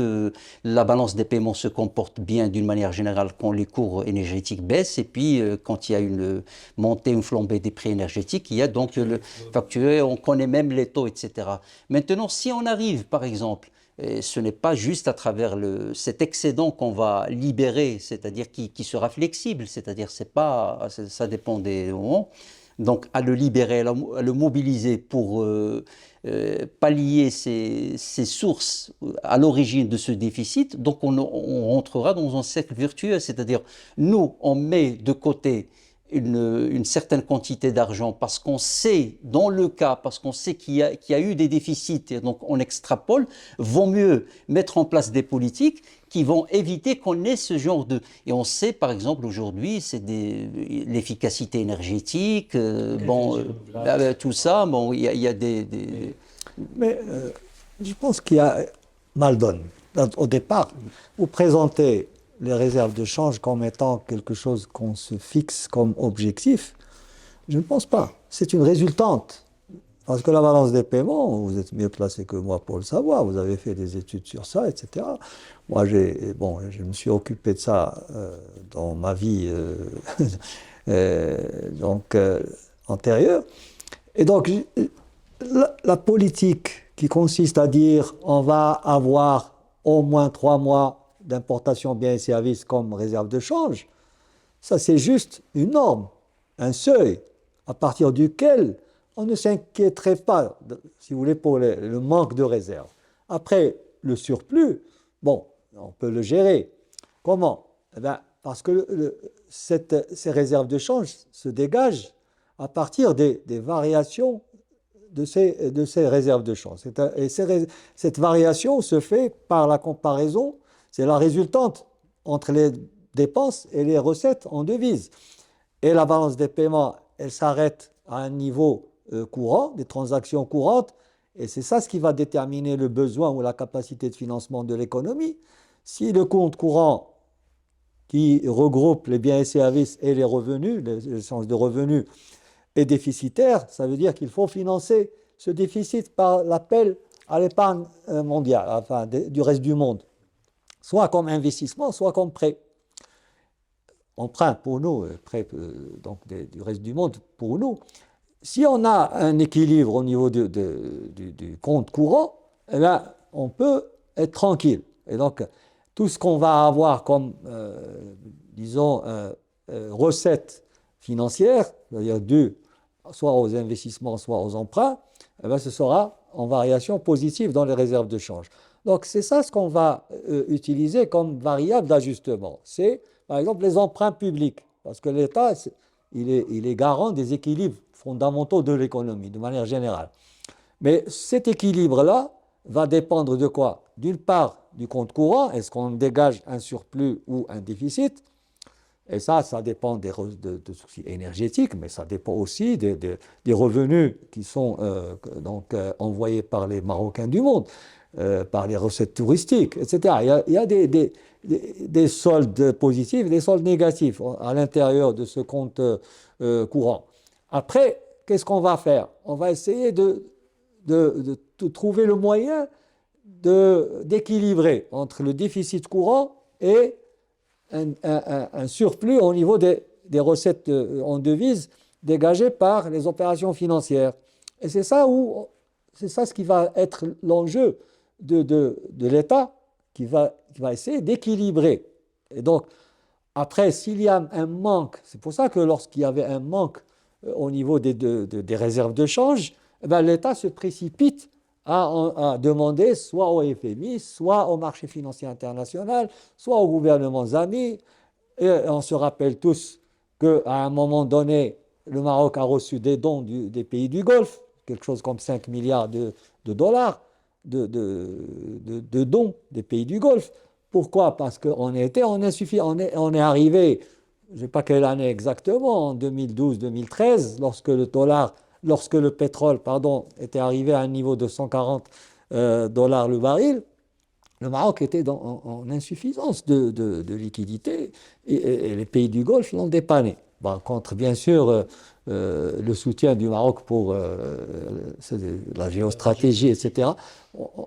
la balance des paiements se comporte bien d'une manière générale quand les cours énergétiques baissent et puis quand il y a une montée, une flambée des prix énergétiques, il y a donc le facturé, on connaît même les taux, etc. Maintenant, si on arrive, par exemple, et ce n'est pas juste à travers cet excédent qu'on va libérer, c'est-à-dire qui sera flexible, c'est-à-dire ça dépend des moments. Donc à le libérer, à le mobiliser pour pallier ces sources à l'origine de ce déficit, donc on rentrera dans un cercle vertueux, c'est-à-dire nous, on met de côté une certaine quantité d'argent parce qu'on sait, dans le cas, parce qu'on sait qu'il y a eu des déficits, et donc on extrapole, vaut mieux mettre en place des politiques qui vont éviter qu'on ait ce genre de... Et on sait, par exemple, aujourd'hui, c'est l'efficacité énergétique, tout ça, bon, il y a des... Mais je pense qu'il y a mal donné. Au départ, vous présentez les réserves de change comme étant quelque chose qu'on se fixe comme objectif. Je ne pense pas. C'est une résultante. Parce que la balance des paiements, vous êtes mieux placé que moi pour le savoir, vous avez fait des études sur ça, etc. Moi, je me suis occupé de ça dans ma vie antérieure. Et donc, la politique qui consiste à dire on va avoir au moins 3 mois d'importation biens et services comme réserve de change, ça c'est juste une norme, un seuil à partir duquel on ne s'inquiéterait pas, si vous voulez, pour le manque de réserve. Après, le surplus, bon, on peut le gérer. Comment? Eh bien, parce que ces réserves de change se dégagent à partir des variations de ces réserves de change. Et cette variation se fait par la comparaison, c'est la résultante entre les dépenses et les recettes en devises. Et la balance des paiements, elle s'arrête à un niveau courant, des transactions courantes, et c'est ça ce qui va déterminer le besoin ou la capacité de financement de l'économie. Si le compte courant qui regroupe les biens et services et les revenus, l'échange de revenus, est déficitaire, ça veut dire qu'il faut financer ce déficit par l'appel à l'épargne mondiale, enfin du reste du monde, soit comme investissement, soit comme prêt. Emprunt pour nous, prêt donc du reste du monde pour nous. Si on a un équilibre au niveau du compte courant, eh bien, on peut être tranquille. Et donc, tout ce qu'on va avoir comme, disons, recettes financières, c'est-à-dire dues soit aux investissements, soit aux emprunts, eh bien, ce sera en variation positive dans les réserves de change. Donc, c'est ça ce qu'on va utiliser comme variable d'ajustement. C'est, par exemple, les emprunts publics. Parce que l'État, il est garant des équilibres fondamentaux de l'économie, de manière générale. Mais cet équilibre-là va dépendre de quoi? D'une part, du compte courant, est-ce qu'on dégage un surplus ou un déficit? Et ça dépend de soucis énergétiques, mais ça dépend aussi des revenus qui sont envoyés par les Marocains du monde, par les recettes touristiques, etc. Il y a des soldes positifs et des soldes négatifs à l'intérieur de ce compte courant. Après, qu'est-ce qu'on va faire? On va essayer de trouver le moyen d'équilibrer entre le déficit courant et un surplus au niveau des recettes en devises dégagées par les opérations financières. Et c'est ça ce qui va être l'enjeu de l'État qui va essayer d'équilibrer. Et donc, après, s'il y a un manque, c'est pour ça que lorsqu'il y avait un manque au niveau des réserves de change, eh bien, l'État se précipite à demander soit au FMI, soit au marché financier international, soit au gouvernement amis. Et on se rappelle tous qu'à un moment donné, le Maroc a reçu des dons des pays du Golfe, quelque chose comme 5 milliards de dollars de dons des pays du Golfe. Pourquoi? Parce qu'on était en insuffisance. On est arrivé, je ne sais pas quelle année exactement, en 2012-2013, lorsque le pétrole était arrivé à un niveau de 140 dollars le baril. Le Maroc était en insuffisance de liquidité et les pays du Golfe l'ont dépanné. Bon, contre, bien sûr, le soutien du Maroc pour la géostratégie, etc.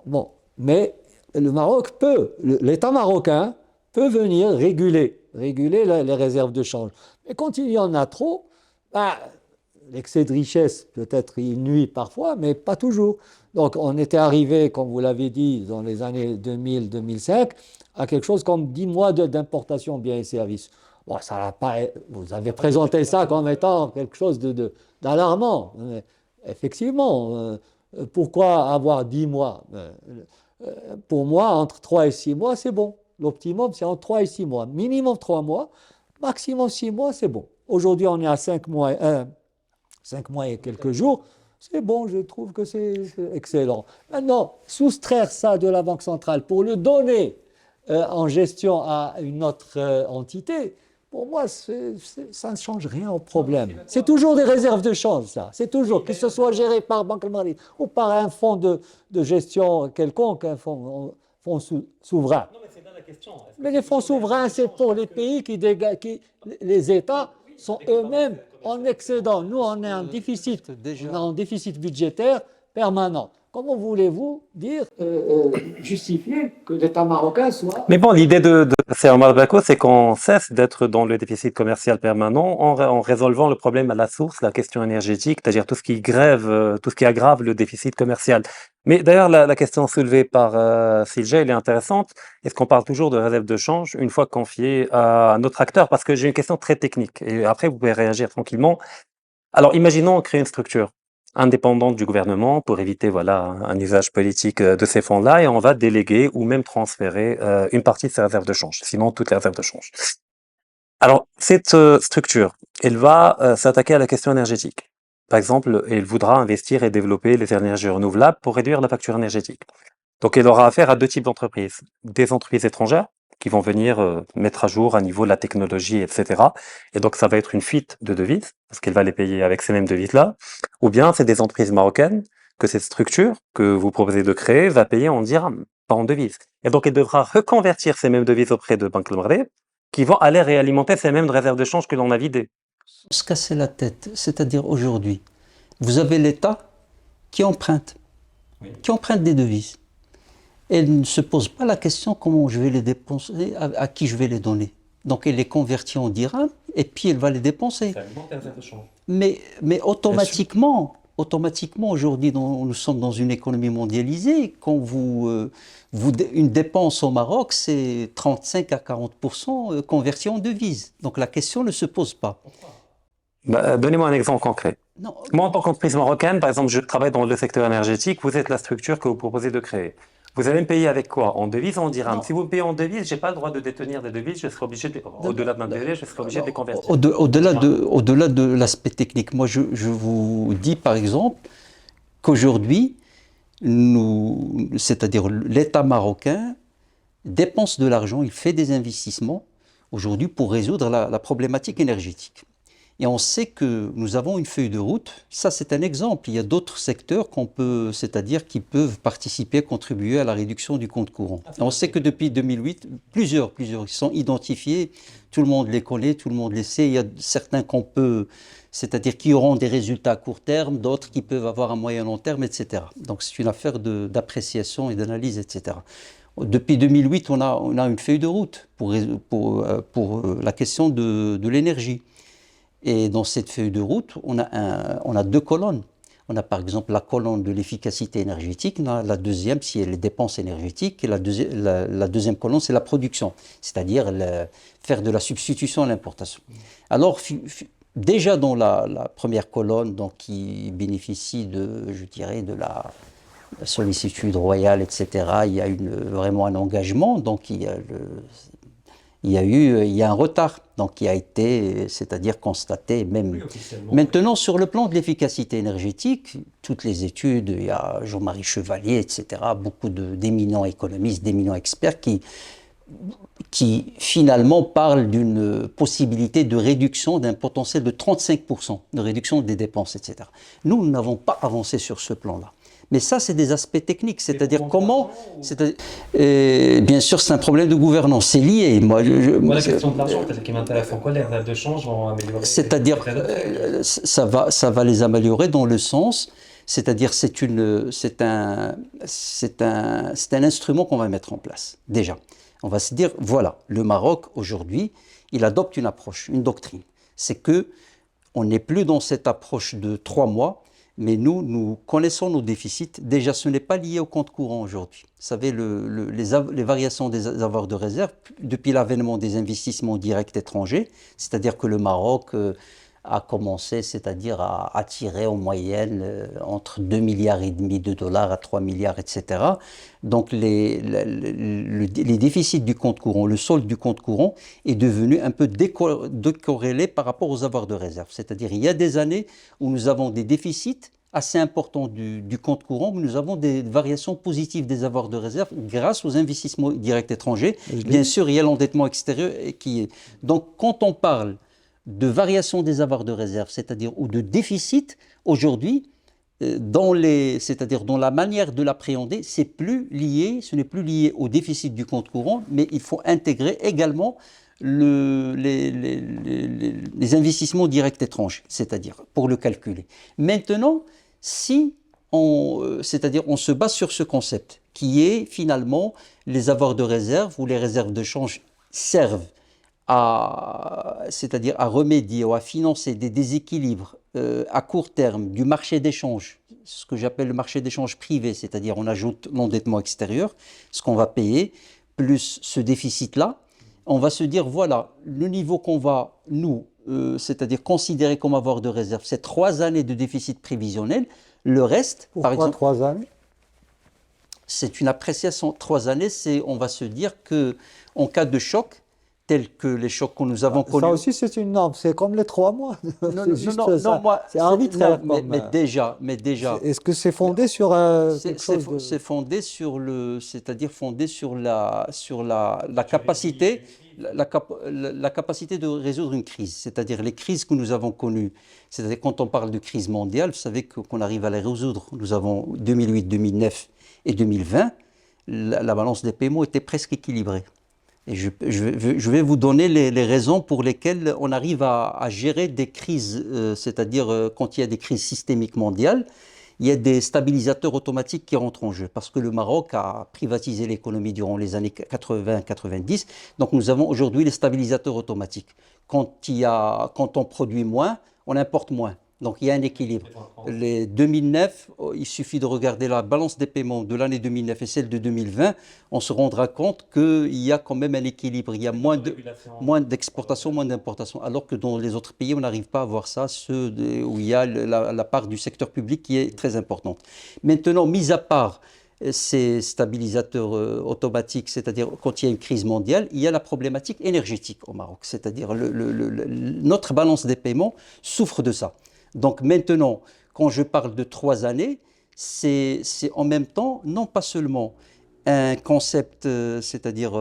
Bon, mais l'État marocain peut venir réguler les réserves de change. Mais quand il y en a trop, l'excès de richesse, peut-être, il nuit parfois, mais pas toujours. Donc, on était arrivé, comme vous l'avez dit, dans les années 2000-2005, à quelque chose comme 10 mois d'importation de biens et services. Bon, ça n'a pas, vous avez présenté ça comme étant quelque chose d'alarmant. Effectivement, pourquoi avoir 10 mois? Pour moi, entre 3 et 6 mois, c'est bon. L'optimum, c'est entre 3 et 6 mois. Minimum 3 mois, maximum 6 mois, c'est bon. Aujourd'hui, on est à 5 mois et quelques jours. C'est bon, je trouve que c'est excellent. Maintenant, soustraire ça de la Banque centrale pour le donner en gestion à une autre entité, pour moi, ça ne change rien au problème. C'est toujours des réserves de change, ça. C'est toujours, que ce soit géré par Banque Marine ou par un fonds de gestion quelconque, un fonds souverain. Non, mais c'est là la question. Mais les fonds souverains, c'est pour les pays les États sont eux-mêmes en excédent. Nous, on est en déficit, budgétaire permanent. Comment voulez-vous justifier que l'État marocain soit... Mais bon, l'idée de Omar Bako, c'est qu'on cesse d'être dans le déficit commercial permanent en résolvant le problème à la source, la question énergétique, c'est-à-dire tout ce qui aggrave le déficit commercial. Mais d'ailleurs, la question soulevée par Silja, elle est intéressante. Est-ce qu'on parle toujours de réserve de change une fois confiée à un autre acteur? Parce que j'ai une question très technique. Et après, vous pouvez réagir tranquillement. Alors, imaginons créer une structure indépendante du gouvernement pour éviter un usage politique de ces fonds-là et on va déléguer ou même transférer une partie de ces réserves de change, sinon toutes les réserves de change. Alors, cette structure, elle va s'attaquer à la question énergétique. Par exemple, elle voudra investir et développer les énergies renouvelables pour réduire la facture énergétique. Donc, elle aura affaire à deux types d'entreprises. Des entreprises étrangères qui vont venir mettre à jour à niveau de la technologie, etc. Et donc, ça va être une fuite de devises, parce qu'elle va les payer avec ces mêmes devises-là. Ou bien, c'est des entreprises marocaines que cette structure que vous proposez de créer va payer en dirhams, pas en devises. Et donc, elle devra reconvertir ces mêmes devises auprès de Banque Al-Maghreb, qui vont aller réalimenter ces mêmes réserves de change que l'on a vidées. Se casser la tête, c'est-à-dire aujourd'hui, vous avez l'État qui emprunte des devises. Elle ne se pose pas la question comment je vais les dépenser, à qui je vais les donner. Donc elle les convertit en dirhams et puis elle va les dépenser. Mais automatiquement, aujourd'hui, nous sommes dans une économie mondialisée. Quand une dépense au Maroc, c'est 35 à 40% converti en devises. Donc la question ne se pose pas. Donnez-moi un exemple concret. Non. Moi, en tant qu'entreprise marocaine, par exemple, je travaille dans le secteur énergétique, vous êtes la structure que vous proposez de créer. Vous allez me payer avec quoi? En devise ou en dirham? Non. Si vous me payez en devise, je n'ai pas le droit de détenir des devises, je serai obligé, au-delà de ma devise, je serai obligé de les convertir. Au-delà de l'aspect technique, moi je vous dis par exemple qu'aujourd'hui, c'est-à-dire l'État marocain dépense de l'argent, il fait des investissements aujourd'hui pour résoudre la problématique énergétique. Et on sait que nous avons une feuille de route. Ça, c'est un exemple. Il y a d'autres secteurs c'est-à-dire qui peuvent participer, contribuer à la réduction du compte courant. Et on sait que depuis 2008, plusieurs sont identifiés. Tout le monde les connaît, tout le monde les sait. Il y a certains c'est-à-dire qui auront des résultats à court terme, d'autres qui peuvent avoir un moyen long terme, etc. Donc, c'est une affaire d'appréciation et d'analyse, etc. Depuis 2008, on a une feuille de route pour la question de l'énergie. Et dans cette feuille de route, on a deux colonnes. On a par exemple la colonne de l'efficacité énergétique, la deuxième, c'est les dépenses énergétiques, et la deuxième colonne, c'est la production, c'est-à-dire faire de la substitution à l'importation. Alors, déjà dans la première colonne, donc, qui bénéficie je dirais, de la sollicitude royale, etc., il y a vraiment un engagement, donc il y a un retard qui a été, c'est-à-dire constaté même. Oui, maintenant, sur le plan de l'efficacité énergétique, toutes les études, il y a Jean-Marie Chevalier, etc., beaucoup d'éminents économistes, d'éminents experts qui finalement parlent d'une possibilité de réduction d'un potentiel de 35% de réduction des dépenses, etc. Nous n'avons pas avancé sur ce plan-là. Mais ça, c'est des aspects techniques, c'est-à-dire comment... bien sûr, c'est un problème de gouvernance, c'est lié. Moi, la question de l'argent, peut-être qui m'intéresse, en quoi les réserves de change vont améliorer? C'est-à-dire, ça va les améliorer dans le sens, c'est-à-dire c'est un instrument qu'on va mettre en place, déjà. On va se dire, voilà, le Maroc, aujourd'hui, il adopte une approche, une doctrine. C'est qu'on n'est plus dans cette approche de 3 mois, mais nous connaissons nos déficits. Déjà, ce n'est pas lié au compte courant aujourd'hui. Vous savez, les variations des avoirs de réserve, depuis l'avènement des investissements directs étrangers, c'est-à-dire que le Maroc a commencé, c'est-à-dire à attirer en moyenne entre 2,5 milliards de dollars à 3 milliards, etc. Donc, les déficits du compte courant, le solde du compte courant est devenu un peu décorrélé par rapport aux avoirs de réserve. C'est-à-dire, il y a des années où nous avons des déficits assez importants du compte courant, mais nous avons des variations positives des avoirs de réserve grâce aux investissements directs étrangers. Bien sûr, il y a l'endettement extérieur qui est... Donc, quand on parle de variation des avoirs de réserve, c'est-à-dire ou de déficit, aujourd'hui, c'est-à-dire dans la manière de l'appréhender, ce n'est plus lié au déficit du compte courant, mais il faut intégrer également les investissements directs étrangers, c'est-à-dire pour le calculer. Maintenant, c'est-à-dire on se base sur ce concept, qui est finalement les avoirs de réserve ou les réserves de change servent c'est-à-dire à remédier ou à financer des déséquilibres à court terme du marché d'échange, ce que j'appelle le marché d'échange privé, c'est-à-dire on ajoute l'endettement extérieur, ce qu'on va payer, plus ce déficit-là, on va se dire, voilà, le niveau qu'on va, c'est-à-dire considérer comme avoir de réserve, c'est 3 années de déficit prévisionnel, le reste, pourquoi par exemple... 3 années? C'est une appréciation. 3 années, on va se dire qu'en cas de choc, tels que les chocs que nous avons connus. Ça aussi, c'est une norme, c'est comme les 3 mois. C'est arbitraire. Mais déjà. Est-ce que c'est fondé sur quelque chose C'est fondé sur c'est-à-dire fondé sur la capacité, la capacité de résoudre une crise. C'est-à-dire les crises que nous avons connues. C'est-à-dire quand on parle de crise mondiale, vous savez qu'on arrive à les résoudre. Nous avons 2008, 2009 et 2020, la balance des paiements était presque équilibrée. Et je vais vous donner les raisons pour lesquelles on arrive à gérer des crises, c'est-à-dire quand il y a des crises systémiques mondiales, il y a des stabilisateurs automatiques qui rentrent en jeu. Parce que le Maroc a privatisé l'économie durant les années 80-90, donc nous avons aujourd'hui les stabilisateurs automatiques. Quand on produit moins, on importe moins. Donc il y a un équilibre. Les 2009, il suffit de regarder la balance des paiements de l'année 2009 et celle de 2020, on se rendra compte qu'il y a quand même un équilibre. Il y a moins d'exportation, moins d'importation. Alors que dans les autres pays, on n'arrive pas à voir ça, où il y a la part du secteur public qui est très importante. Maintenant, mis à part ces stabilisateurs automatiques, c'est-à-dire quand il y a une crise mondiale, il y a la problématique énergétique au Maroc, c'est-à-dire notre balance des paiements souffre de ça. Donc maintenant, quand je parle de 3 années, c'est en même temps, non pas seulement un concept, c'est-à-dire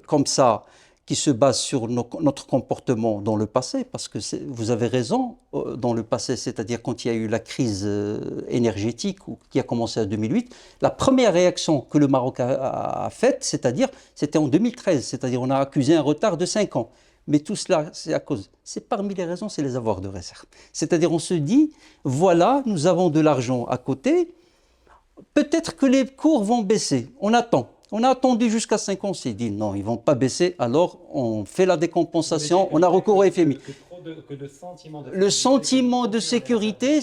comme ça, qui se base sur notre comportement dans le passé, parce que vous avez raison, dans le passé, c'est-à-dire quand il y a eu la crise énergétique qui a commencé en 2008, la première réaction que le Maroc a faite, c'est-à-dire, c'était en 2013, c'est-à-dire on a accusé un retard de 5 ans. Mais tout cela, c'est à cause, c'est parmi les raisons, c'est les avoirs de réserve. C'est-à-dire on se dit, voilà, nous avons de l'argent à côté, peut-être que les cours vont baisser, on attend. On a attendu jusqu'à 5 ans, on s'est dit non, ils ne vont pas baisser, alors on fait la décompensation, on a recours au FMI. Le sentiment de sécurité,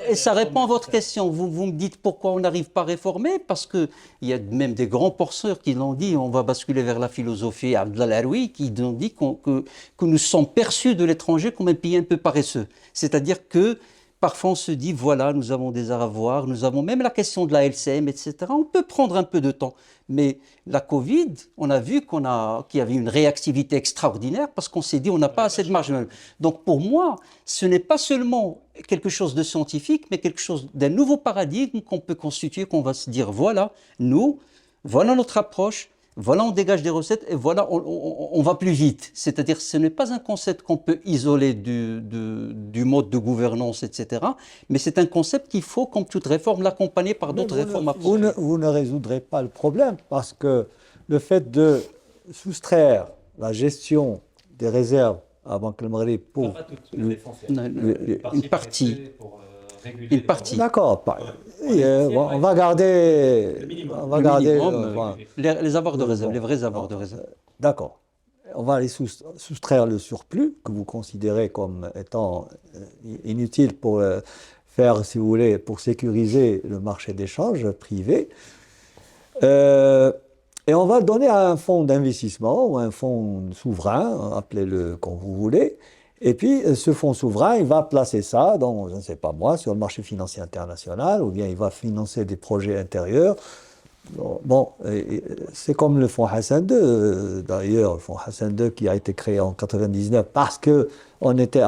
et ça répond à votre question. Vous me dites pourquoi on n'arrive pas à réformer, parce qu'il y a même des grands penseurs qui l'ont dit, on va basculer vers la philosophie, Abdel Aroui, qui ont dit que nous sommes perçus de l'étranger comme un pays un peu paresseux. C'est-à-dire que parfois, on se dit, voilà, nous avons des avoirs, nous avons même la question de la LCM, etc. On peut prendre un peu de temps. Mais la Covid, on a vu qu'il y avait une réactivité extraordinaire parce qu'on s'est dit, on n'a pas assez de marge. Donc, pour moi, ce n'est pas seulement quelque chose de scientifique, mais quelque chose d'un nouveau paradigme qu'on peut constituer, qu'on va se dire, voilà, voilà notre approche. Voilà, on dégage des recettes et voilà, on va plus vite. C'est-à-dire, ce n'est pas un concept qu'on peut isoler du mode de gouvernance, etc. Mais c'est un concept qu'il faut, comme toute réforme, l'accompagner par d'autres réformes appropriées. Vous ne résoudrez pas le problème parce que le fait de soustraire la gestion des réserves à Banque El Maghreb pour Une partie. Une partie. D'accord. On va garder. On va garder. Les avoirs de réserve, les vrais avoirs de réserve. D'accord. On va aller soustraire le surplus que vous considérez comme étant inutile pour faire, si vous voulez, pour sécuriser le marché d'échange privé. Et on va le donner à un fonds d'investissement ou un fonds souverain, appelez-le comme vous voulez. Et puis, ce fonds souverain, il va placer ça dans, je ne sais pas moi, sur le marché financier international, ou bien il va financer des projets intérieurs. Bon, c'est comme le fonds Hassan II, d'ailleurs, le fonds Hassan II qui a été créé en 1999 parce qu'on était,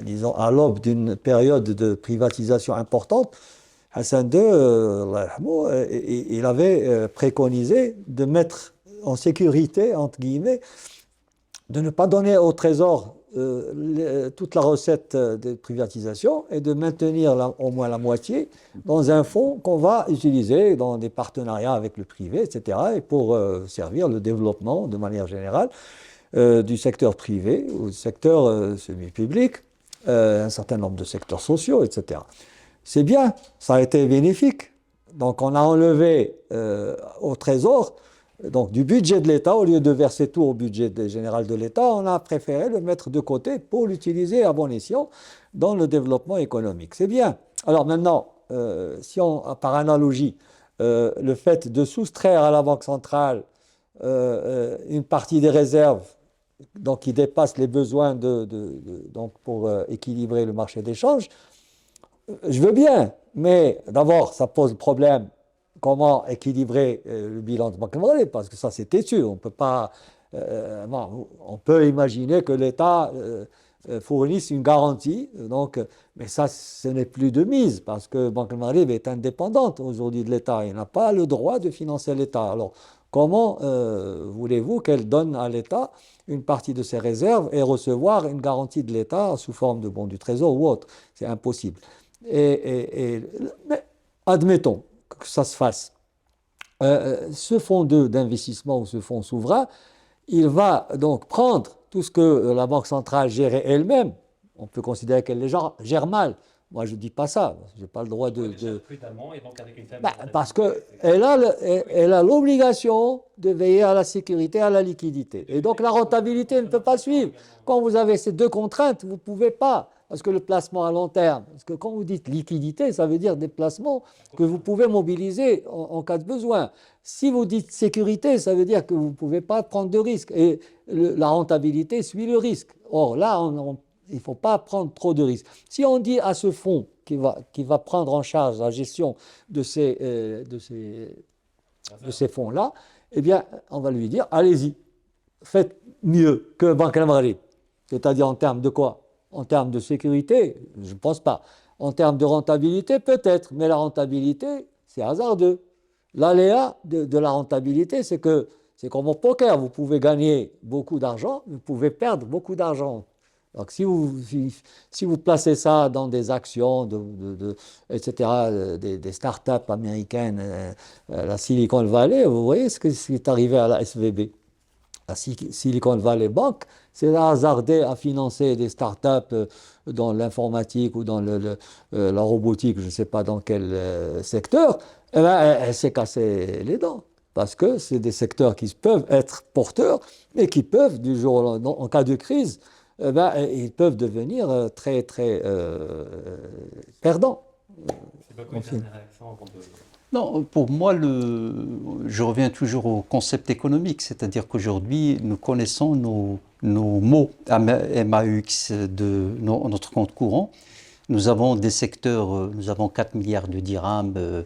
disons, à l'aube d'une période de privatisation importante. Hassan II, il avait préconisé de mettre en sécurité, entre guillemets, de ne pas donner au Trésor toute la recette de privatisation et de maintenir au moins la moitié dans un fonds qu'on va utiliser dans des partenariats avec le privé, etc., et pour servir le développement de manière générale du secteur privé ou du secteur semi-public, un certain nombre de secteurs sociaux, etc. C'est bien, ça a été bénéfique. Donc on a enlevé au Trésor, donc du budget de l'État, au lieu de verser tout au budget général de l'État, on a préféré le mettre de côté pour l'utiliser à bon escient dans le développement économique. C'est bien. Alors maintenant, si on, par analogie, le fait de soustraire à la Banque centrale une partie des réserves donc, qui dépassent les besoins donc pour équilibrer le marché d'échange, je veux bien, mais d'abord, ça pose problème. Comment équilibrer le bilan de Banque El Maghreb, parce que ça c'est têtu, on peut pas, on peut imaginer que l'État fournisse une garantie, donc, mais ça ce n'est plus de mise, parce que Banque El Maghreb est indépendante aujourd'hui de l'État, il n'a pas le droit de financer l'État. Alors comment voulez-vous qu'elle donne à l'État une partie de ses réserves et recevoir une garantie de l'État sous forme de bons du Trésor ou autre? C'est impossible. Mais admettons que ça se fasse. Ce fonds d'investissement ou ce fonds souverain, il va donc prendre tout ce que la Banque centrale gérait elle-même. On peut considérer qu'elle les gère mal. Moi, je ne dis pas ça. Je n'ai pas le droit de... Prudemment et donc avec une parce qu'elle a l'obligation de veiller à la sécurité, à la liquidité. Et donc, la rentabilité ne peut pas suivre. Quand vous avez ces deux contraintes, vous ne pouvez pas. Parce que le placement à long terme, parce que quand vous dites liquidité, ça veut dire des placements que vous pouvez mobiliser en cas de besoin. Si vous dites sécurité, ça veut dire que vous ne pouvez pas prendre de risques. Et la rentabilité suit le risque. Or là, il ne faut pas prendre trop de risques. Si on dit à ce fonds qui va prendre en charge la gestion de ces fonds-là, eh bien, on va lui dire, allez-y, faites mieux que Banque al-Maghrib. C'est-à-dire en termes de quoi? En termes de sécurité, je ne pense pas. En termes de rentabilité, peut-être, mais la rentabilité, c'est hasardeux. L'aléa de la rentabilité, c'est que c'est comme au poker, vous pouvez gagner beaucoup d'argent, vous pouvez perdre beaucoup d'argent. Donc si vous placez ça dans des actions, etc., des startups américaines, la Silicon Valley, vous voyez ce qui est arrivé à la SVB. La Silicon Valley Bank s'est hasardée à financer des startups dans l'informatique ou dans la robotique, je ne sais pas dans quel secteur. Eh ben, elle s'est cassée les dents. Parce que c'est des secteurs qui peuvent être porteurs, mais qui peuvent, du jour au lendemain, en cas de crise, eh ben, ils peuvent devenir très, très perdants. C'est pas quoi une dernière réaction avant de... Non, pour moi, je reviens toujours au concept économique, c'est-à-dire qu'aujourd'hui, nous connaissons nos mots MAUX de notre compte courant. Nous avons des secteurs, nous avons 4 milliards de dirhams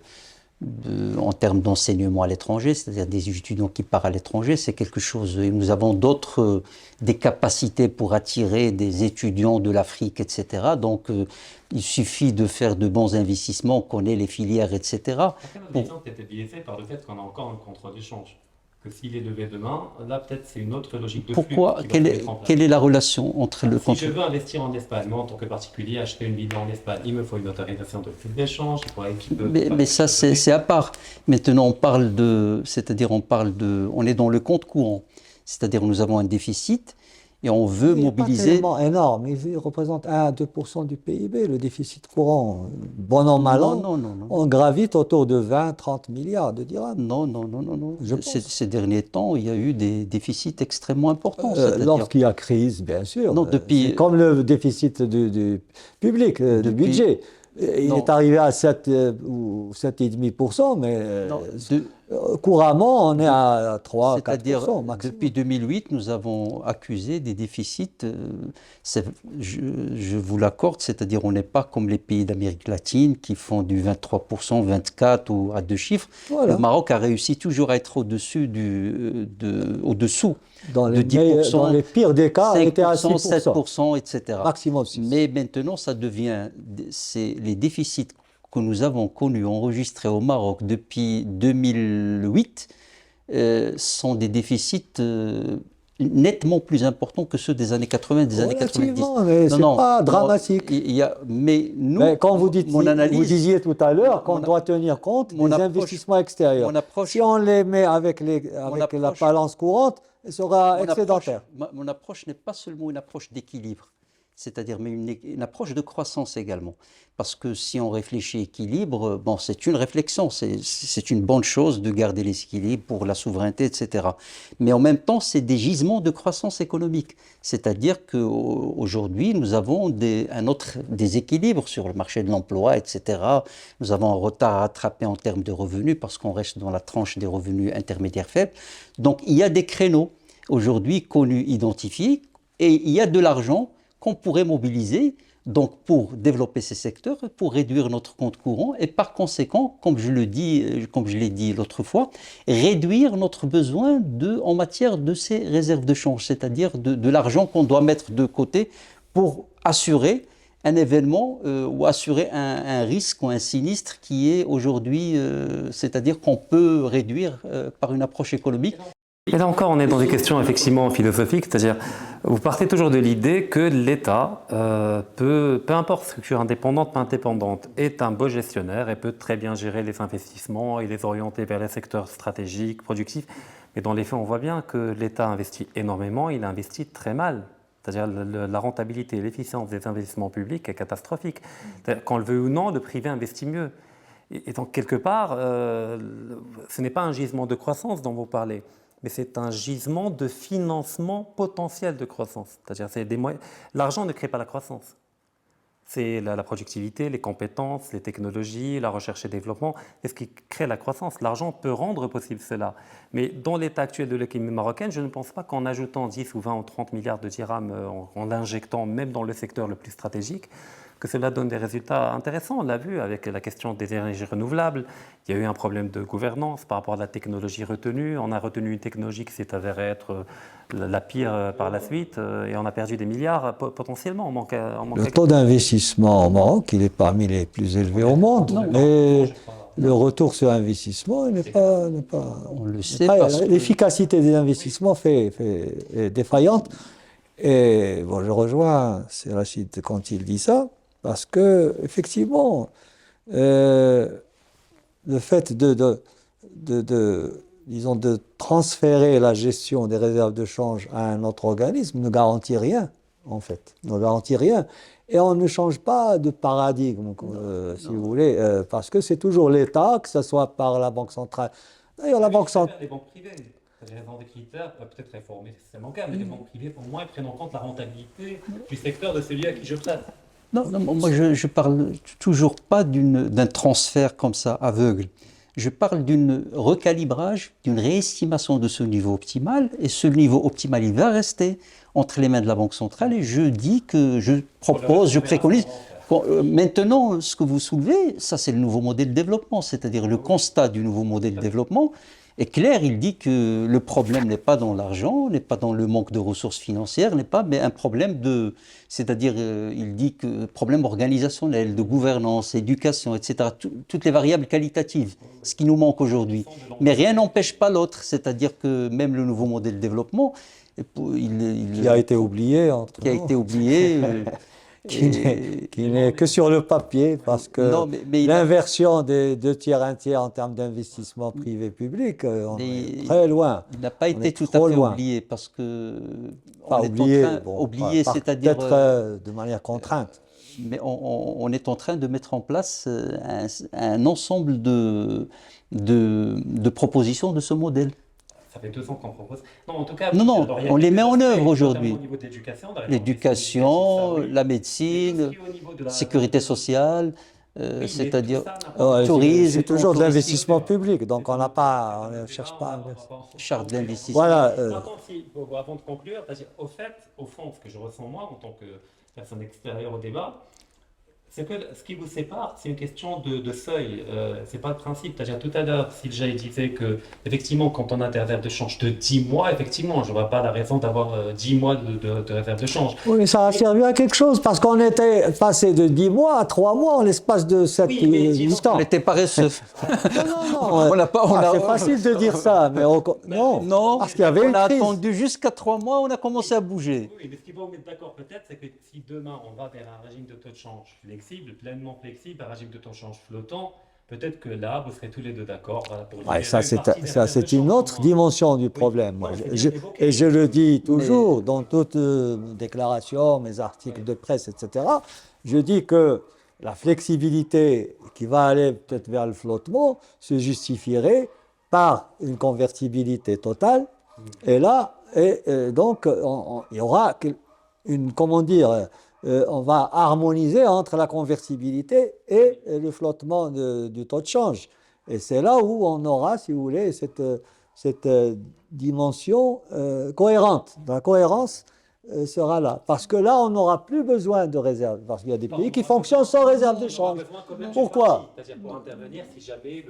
en termes d'enseignement à l'étranger, c'est-à-dire des étudiants qui partent à l'étranger, c'est quelque chose. Et nous avons d'autres, des capacités pour attirer des étudiants de l'Afrique, etc. Donc, il suffit de faire de bons investissements, on connaît les filières, etc. Notre exemple était biaisé par le fait qu'on a encore un contrôle d'échange. Que s'il est levé demain, là peut-être c'est une autre logique de flux. Pourquoi? Quelle est la relation entre le contrôle? Si je veux investir en Espagne, moi en tant que particulier, acheter une villa en Espagne, il me faut une autorisation de flux d'échange, il faudrait qu'il peut... Mais ça c'est à part. Maintenant on parle c'est-à-dire on est dans le compte courant. C'est-à-dire nous avons un déficit et on veut mobiliser... Il n'est pas tellement énorme, il représente 1 à 2% du PIB, le déficit courant. Bon an, mal an, on gravite autour de 20-30 milliards de dirhams. Non. Ces derniers temps, il y a eu des déficits extrêmement importants. Lorsqu'il y a crise, bien sûr. Non, c'est comme le déficit du public, du budget. Il est arrivé à 7 ou 7,5%, mais couramment, on est à 3-4% maximum. Depuis 2008, nous avons accusé des déficits, je vous l'accorde, c'est-à-dire on n'est pas comme les pays d'Amérique latine qui font du 23%, 24% ou à 2 chiffres. Voilà. Le Maroc a réussi toujours à être au-dessous au-dessous. Dans les pires des cas, 5%, on était à 6%, 7%, etc. Maximum 6%. Mais maintenant, ça devient, c'est les déficits que nous avons connus, enregistrés au Maroc depuis 2008, sont des déficits nettement plus importants que ceux des années 80, des années 90. Mais ce n'est pas dramatique. Mais nous, quand vous disiez tout à l'heure qu'on doit tenir compte des investissements extérieurs. Si on les met avec la balance courante, elle sera excédentaire. Mon approche n'est pas seulement une approche d'équilibre, c'est-à-dire mais une approche de croissance également. Parce que si on réfléchit équilibre, bon, c'est une réflexion, c'est une bonne chose de garder les équilibres pour la souveraineté, etc. Mais en même temps, c'est des gisements de croissance économique. C'est-à-dire qu'aujourd'hui, nous avons des équilibres sur le marché de l'emploi, etc. Nous avons un retard à rattraper en termes de revenus parce qu'on reste dans la tranche des revenus intermédiaires faibles. Donc, il y a des créneaux aujourd'hui connus, identifiés, et il y a de l'argent qu'on pourrait mobiliser donc pour développer ces secteurs, pour réduire notre compte courant et par conséquent, comme je l'ai dit l'autre fois, réduire notre besoin en matière de ces réserves de change, c'est-à-dire de l'argent qu'on doit mettre de côté pour assurer un événement ou assurer un risque ou un sinistre qui est aujourd'hui, c'est-à-dire qu'on peut réduire par une approche économique. Et là encore, on est dans des questions effectivement philosophiques, c'est-à-dire vous partez toujours de l'idée que l'État, peu importe structure indépendante, pas indépendante, est un beau gestionnaire et peut très bien gérer les investissements et les orienter vers les secteurs stratégiques, productifs. Mais dans les faits, on voit bien que l'État investit énormément, il investit très mal. C'est-à-dire la rentabilité et l'efficience des investissements publics est catastrophique. Qu'on le veuille ou non, le privé investit mieux. Et donc quelque part, ce n'est pas un gisement de croissance dont vous parlez, mais c'est un gisement de financement potentiel de croissance. C'est-à-dire l'argent ne crée pas la croissance. C'est la productivité, les compétences, les technologies, la recherche et développement, c'est ce qui crée la croissance. L'argent peut rendre possible cela. Mais dans l'état actuel de l'économie marocaine, je ne pense pas qu'en ajoutant 10 ou 20 ou 30 milliards de dirhams, en l'injectant même dans le secteur le plus stratégique, que cela donne des résultats intéressants. On l'a vu avec la question des énergies renouvelables. Il y a eu un problème de gouvernance par rapport à la technologie retenue. On a retenu une technologie qui s'est avérée être la pire par la suite et on a perdu des milliards potentiellement. Le taux d'investissement au Maroc, il est parmi les plus élevés au monde. Mais le retour sur investissement n'est pas, on le sait parce que l'efficacité des investissements est défaillante. Et bon, je rejoins Rachid quand il dit ça, parce que effectivement, le fait disons, de transférer la gestion des réserves de change à un autre organisme ne garantit rien, en fait, ne garantit rien. Et on ne change pas de paradigme, si vous voulez, parce que c'est toujours l'État, que ce soit par la Banque centrale. D'ailleurs, la Banque centrale. Les banques privées, dans des critères, peut-être réformer le système bancaire, mais les banques privées, pour moi, prennent en compte la rentabilité du secteur de celui à qui je prête. Non, moi je parle toujours pas d'un transfert comme ça, aveugle. Je parle d'un recalibrage, d'une réestimation de ce niveau optimal, et ce niveau optimal, il va rester entre les mains de la Banque centrale, et je dis que je propose, je préconise. Maintenant, ce que vous soulevez, ça c'est le nouveau modèle de développement, c'est-à-dire le constat du nouveau modèle de développement est clair, il dit que le problème n'est pas dans l'argent, n'est pas dans le manque de ressources financières, mais un problème c'est-à-dire il dit que problème organisationnel, de gouvernance, éducation, etc., toutes les variables qualitatives, ce qui nous manque aujourd'hui. Mais rien n'empêche pas l'autre, c'est-à-dire que même le nouveau modèle de développement, qui a été oublié, qui n'est que sur le papier, parce que l'inversion des 2 tiers, 1 tiers en termes d'investissement privé-public, on est très loin. Il n'a pas été tout à fait oublié, parce que... Pas oublié, c'est-à-dire... Peut-être de manière contrainte. Mais on est en train de mettre en place un ensemble de propositions de ce modèle. Ça fait 2 ans qu'on propose. Non, en tout cas, on les met en œuvre aujourd'hui. Au niveau de l'éducation, la médecine, la sécurité sociale, c'est-à-dire tourisme. C'est toujours de l'investissement public, donc on ne cherche pas. Charte d'investissement. Voilà. Avant de conclure, au fond, ce que je ressens moi en tant que personne extérieure au débat, c'est que ce qui vous sépare, c'est une question de seuil. C'est pas le principe. C'est-à-dire tout à l'heure, Silja disait que effectivement, quand on a des réserves de change de 10 mois, effectivement, je vois pas la raison d'avoir 10 mois de réserves de change. Oui, mais ça a servi à quelque chose parce qu'on était passé de 10 mois à 3 mois en l'espace de 7 ans. On était paresseux. Non. C'est facile de dire ça, mais non, parce qu'il y avait on a attendu jusqu'à 3 mois, on a commencé à bouger. Oui, mais ce qui va vous mettre d'accord peut-être, c'est que si demain on va vers un régime de taux de change pleinement flexible, un régime de taux de change flottant, peut-être que là, vous serez tous les deux d'accord. Ça, c'est une autre dimension du problème. Et je le dis toujours dans toutes déclarations, mes articles de presse, etc. Je dis que la flexibilité qui va aller peut-être vers le flottement se justifierait par une convertibilité totale. Et là, donc, il y aura une, comment dire, on va harmoniser entre la convertibilité et le flottement du taux de change. Et c'est là où on aura, si vous voulez, cette dimension cohérente. La cohérence sera là. Parce que là, on n'aura plus besoin de réserve. Parce qu'il y a des pays qui fonctionnent sans réserve de change. Pourquoi ? C'est-à-dire pour intervenir si jamais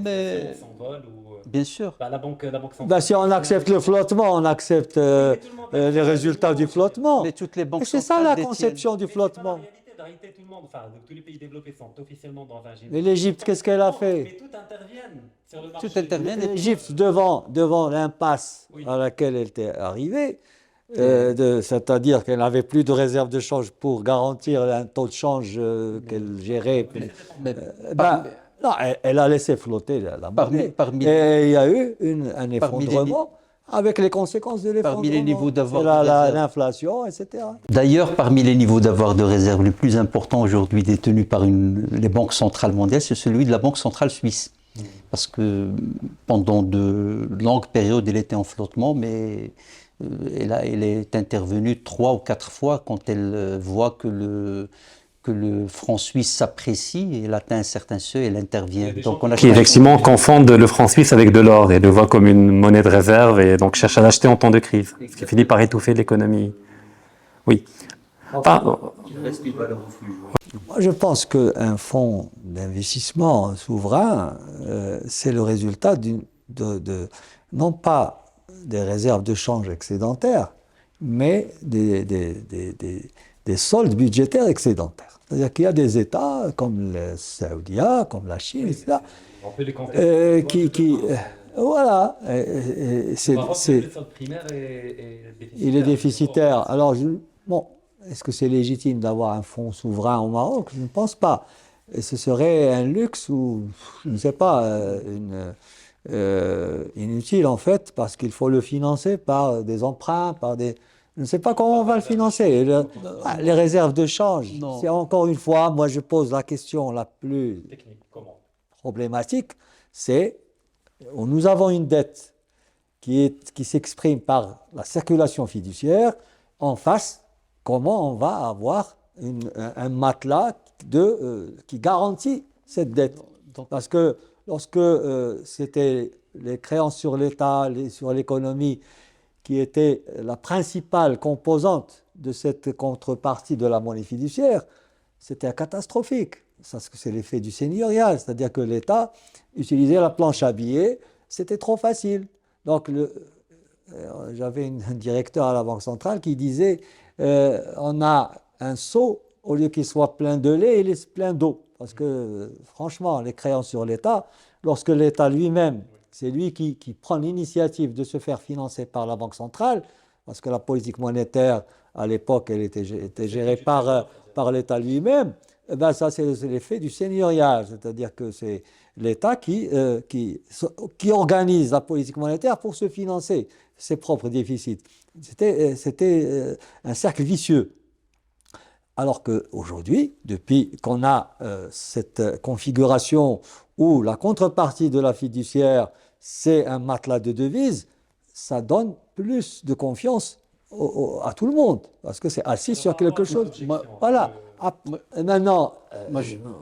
mais s'envole ou... Bien sûr. La banque centrale. Si on accepte le flottement, on accepte les résultats du flottement. Mais toutes les banques et c'est ça la conception du flottement. En réalité, tout le monde, tous les pays développés sont officiellement dans un régime. Mais l'Égypte, qu'est-ce qu'elle a fait ? Mais tout intervienne sur le marché. Tout intervient. L'Égypte, devant l'impasse à laquelle elle était arrivée, c'est-à-dire qu'elle n'avait plus de réserve de change pour garantir un taux de change qu'elle gérait. Non, elle a laissé flotter la monnaie. Et il y a eu un effondrement avec les conséquences de l'effondrement. Parmi les niveaux d'avoir de réserve. L'inflation, etc. D'ailleurs, parmi les niveaux d'avoir de réserve les plus importants aujourd'hui détenus par les banques centrales mondiales, c'est celui de la Banque centrale suisse. Parce que pendant de longues périodes, elle était en flottement, mais elle est intervenue 3 ou 4 fois quand elle voit que le franc suisse s'apprécie, elle atteint un certain seuil, elle intervient. Donc qui effectivement confondent le franc suisse avec de l'or et le voient comme une monnaie de réserve et donc cherchent à l'acheter en temps de crise, ce qui finit par étouffer l'économie. Oui. Enfin, Il reste une valeur refuge. Moi, je pense qu'un fonds d'investissement souverain, c'est le résultat non pas des réserves de change excédentaires, mais des soldes budgétaires excédentaires. C'est-à-dire qu'il y a des États comme le Saoudia, comme la Chine, etc., on peut les compter. voilà, Primaire il est déficitaire. Alors, bon, est-ce que c'est légitime d'avoir un fonds souverain au Maroc? Je ne pense pas. Et ce serait un luxe ou, je ne sais pas, inutile en fait, parce qu'il faut le financer par des emprunts, par des... Je ne sais pas comment on va le financer. Les réserves de change, Non. c'est encore une fois, moi je pose la question la plus technique. Comment? problématique, c'est nous avons une dette qui s'exprime par la circulation fiduciaire. En face, comment on va avoir un matelas qui garantit cette dette? Parce que lorsque c'était les créances sur l'État, sur l'économie, qui étaient la principale composante de cette contrepartie de la monnaie fiduciaire, c'était catastrophique. C'est l'effet du seigneurial, c'est-à-dire que l'État utilisait la planche à billets, c'était trop facile. Donc, j'avais un directeur à la Banque centrale qui disait on a un seau, au lieu qu'il soit plein de lait, il est plein d'eau. Parce que, franchement, les créances sur l'État, lorsque l'État lui-même, c'est lui qui prend l'initiative de se faire financer par la Banque centrale, parce que la politique monétaire, à l'époque, elle était gérée par l'État lui-même, ben ça, c'est l'effet du seigneurial, c'est-à-dire que c'est l'État qui organise la politique monétaire pour se financer ses propres déficits. C'était un cercle vicieux. Alors qu'aujourd'hui, depuis qu'on a cette configuration où la contrepartie de la fiduciaire, c'est un matelas de devises, ça donne plus de confiance à tout le monde, parce que c'est assis sur quelque chose. Voilà. Maintenant,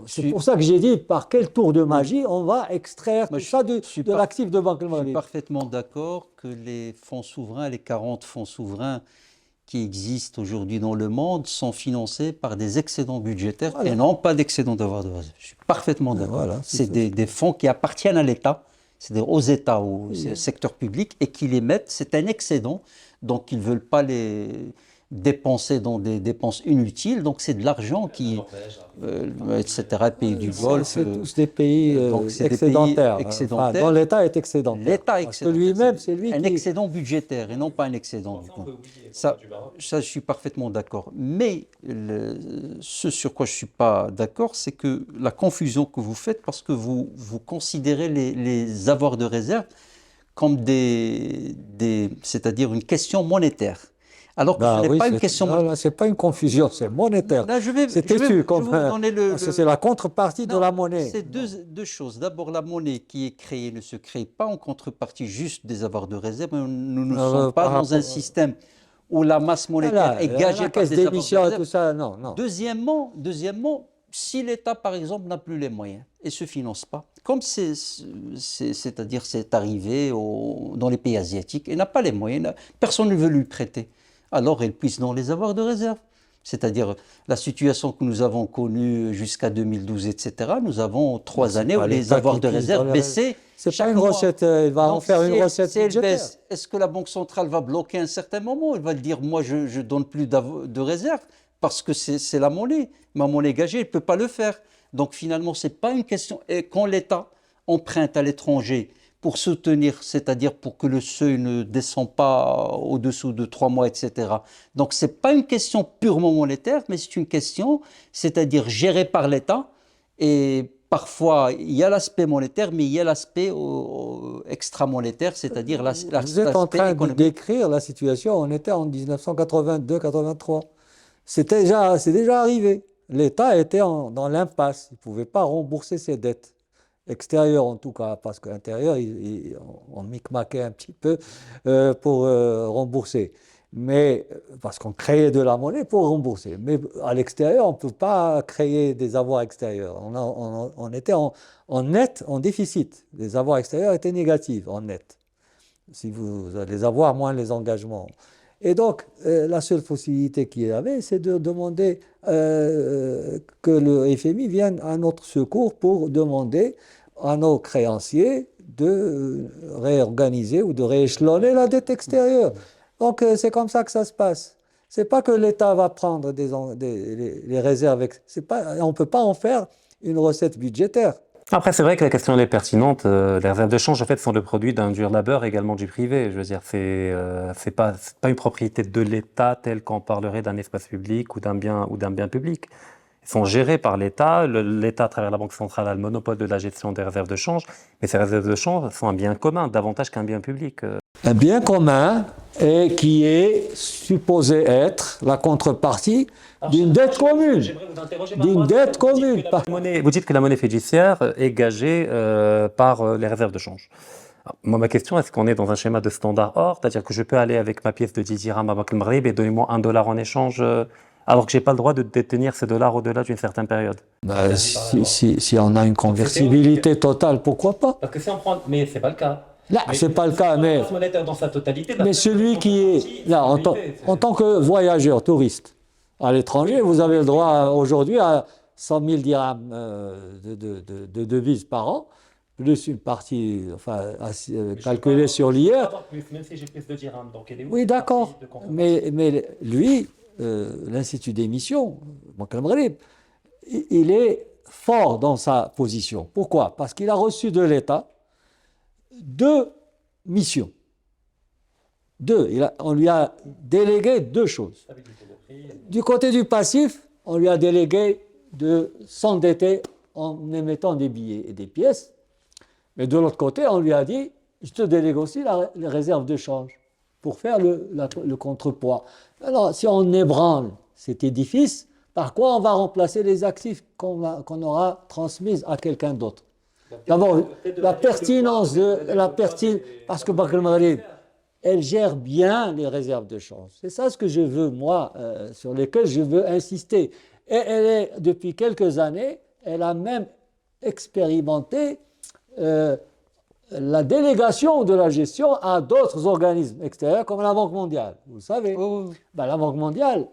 c'est pour ça que j'ai dit par quel tour de magie on va extraire tout ça de l'actif de Banque Je suis parfaitement d'accord que les fonds souverains, les 40 fonds souverains qui existent aujourd'hui dans le monde sont financés par des excédents budgétaires et non pas d'excédents d'avoir de réserve. Je suis parfaitement d'accord. Voilà, c'est des fonds qui appartiennent à l'État, c'est-à-dire aux États, au secteur public, et qui les mettent, c'est un excédent, donc ils ne veulent pas les dépenser dans des dépenses inutiles, donc c'est de l'argent qui, etc., pays du Golfe. C'est tous des pays excédentaires, enfin, dont l'État est excédentaire. L'État est excédentaire. Lui-même, c'est lui un excédent budgétaire et non pas un excédent. Ça, je suis parfaitement d'accord. Mais ce sur quoi je ne suis pas d'accord, c'est que la confusion que vous faites, parce que vous considérez les avoirs de réserve comme c'est-à-dire une question monétaire. Alors que ce n'est pas une question... Ce n'est pas une confusion, c'est monétaire. C'est têtu, c'est la contrepartie de la monnaie. C'est deux choses. D'abord, la monnaie qui est créée ne se crée pas en contrepartie juste des avoirs de réserve. Nous ne sommes pas dans un système où la masse monétaire est gagée par des avoirs de réserve. Tout ça, non. Deuxièmement, si l'État, par exemple, n'a plus les moyens et ne se finance pas, comme c'est-à-dire c'est arrivé dans les pays asiatiques, et n'a pas les moyens, personne ne veut lui prêter, alors elle puisse dans les avoirs de réserve. C'est-à-dire la situation que nous avons connue jusqu'à 2012, etc. Nous avons 3 années où les avoirs de réserve baissaient. C'est pas une recette, il va en faire une recette budgétaire. Est-ce que la Banque centrale va bloquer à un certain moment? Elle va dire, moi je ne donne plus de réserve parce que c'est la monnaie. Ma monnaie gagée, elle ne peut pas le faire. Donc finalement, ce n'est pas une question. Et quand l'État emprunte à l'étranger pour soutenir, c'est-à-dire pour que le seuil ne descend pas au-dessous de 3 mois, etc. Donc ce n'est pas une question purement monétaire, mais c'est une question, c'est-à-dire gérée par l'État. Et parfois, il y a l'aspect monétaire, mais il y a l'aspect extra-monétaire, c'est-à-dire l'aspect Vous êtes en train de décrire la situation, on était en 1982-83. C'est déjà arrivé. L'État était dans l'impasse, il ne pouvait pas rembourser ses dettes. Extérieures en tout cas, parce qu'intérieur, on micmaquait un petit peu pour rembourser. Mais parce qu'on créait de la monnaie pour rembourser. Mais à l'extérieur, on ne peut pas créer des avoirs extérieurs. On était en net, en déficit. Les avoirs extérieurs étaient négatifs, en net. Si vous les avoirs moins les engagements. Et donc, la seule possibilité qu'il y avait, c'est de demander que le FMI vienne à notre secours pour demander à nos créanciers de réorganiser ou de rééchelonner la dette extérieure. Donc, c'est comme ça que ça se passe. C'est pas que l'État va prendre les réserves. On ne peut pas en faire une recette budgétaire. Après, c'est vrai que la question elle est pertinente. Les réserves de change, en fait, sont le produit d'un dur labeur également du privé. Je veux dire, c'est pas une propriété de l'État telle qu'on parlerait d'un espace public ou d'un bien public. Ils sont gérés par l'État. L'État, à travers la Banque centrale, a le monopole de la gestion des réserves de change. Mais ces réserves de change sont un bien commun, davantage qu'un bien public. Un bien commun et qui est supposé être la contrepartie d'une dette commune. D'une dette commune. Vous dites que la monnaie fiduciaire est gagée par les réserves de change. Alors, moi, ma question, est-ce qu'on est dans un schéma de standard or, c'est-à-dire que je peux aller avec ma pièce de 10 dirhams à Banque El Maghrib et donnez-moi $1 en échange alors que je n'ai pas le droit de détenir ces dollars au-delà d'une certaine période? Si on a une conversibilité totale, pourquoi pas? Parce que si on prend... Mais ce n'est pas le cas. Là, c'est pas le cas, mais monétaire dans sa totalité, mais celui qui est là en tant que voyageur, touriste à l'étranger, vous avez le droit aujourd'hui à 100 000 dirhams de devises par an, plus une partie calculée sur l'IR. Même si j'ai plus de dirhams, donc elle est où? Oui, d'accord. Mais lui, l'Institut d'émission, Banque El Maghrib, il est fort dans sa position. Pourquoi? Parce qu'il a reçu de l'État 2 missions. On lui a délégué 2 choses. Du côté du passif, on lui a délégué de s'endetter en émettant des billets et des pièces. Mais de l'autre côté, on lui a dit, je te délègue aussi les réserves de change pour faire le contrepoids. Alors, si on ébranle cet édifice, par quoi on va remplacer les actifs qu'on aura transmis à quelqu'un d'autre? D'abord, parce que Banque El Maghrib, elle gère bien les réserves de change. C'est ça ce que je veux, moi, sur lesquels je veux insister. Et depuis quelques années, elle a même expérimenté la délégation de la gestion à d'autres organismes extérieurs comme la Banque mondiale. Vous le savez. Ben, la Banque mondiale,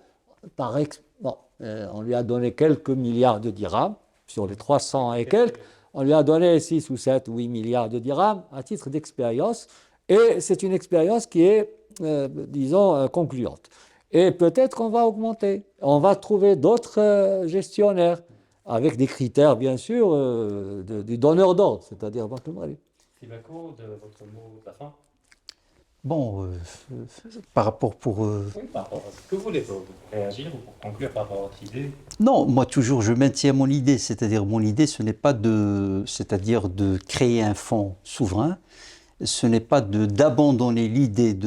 on lui a donné quelques milliards de dirhams sur les 300 et quelques. On lui a donné 6 ou 7 ou 8 milliards de dirhams à titre d'expérience. Et c'est une expérience qui est, disons, concluante. Et peut-être qu'on va augmenter. On va trouver d'autres gestionnaires avec des critères, bien sûr, du donneur d'ordre, c'est-à-dire Banque El Maghrib. Sylvaco, de votre mot de la fin? Bon, par rapport Oui, par rapport à ce que vous voulez réagir ou pour conclure par rapport à votre idée? Non, moi toujours je maintiens mon idée, c'est-à-dire mon idée ce n'est pas de créer un fonds souverain, ce n'est pas d'abandonner l'idée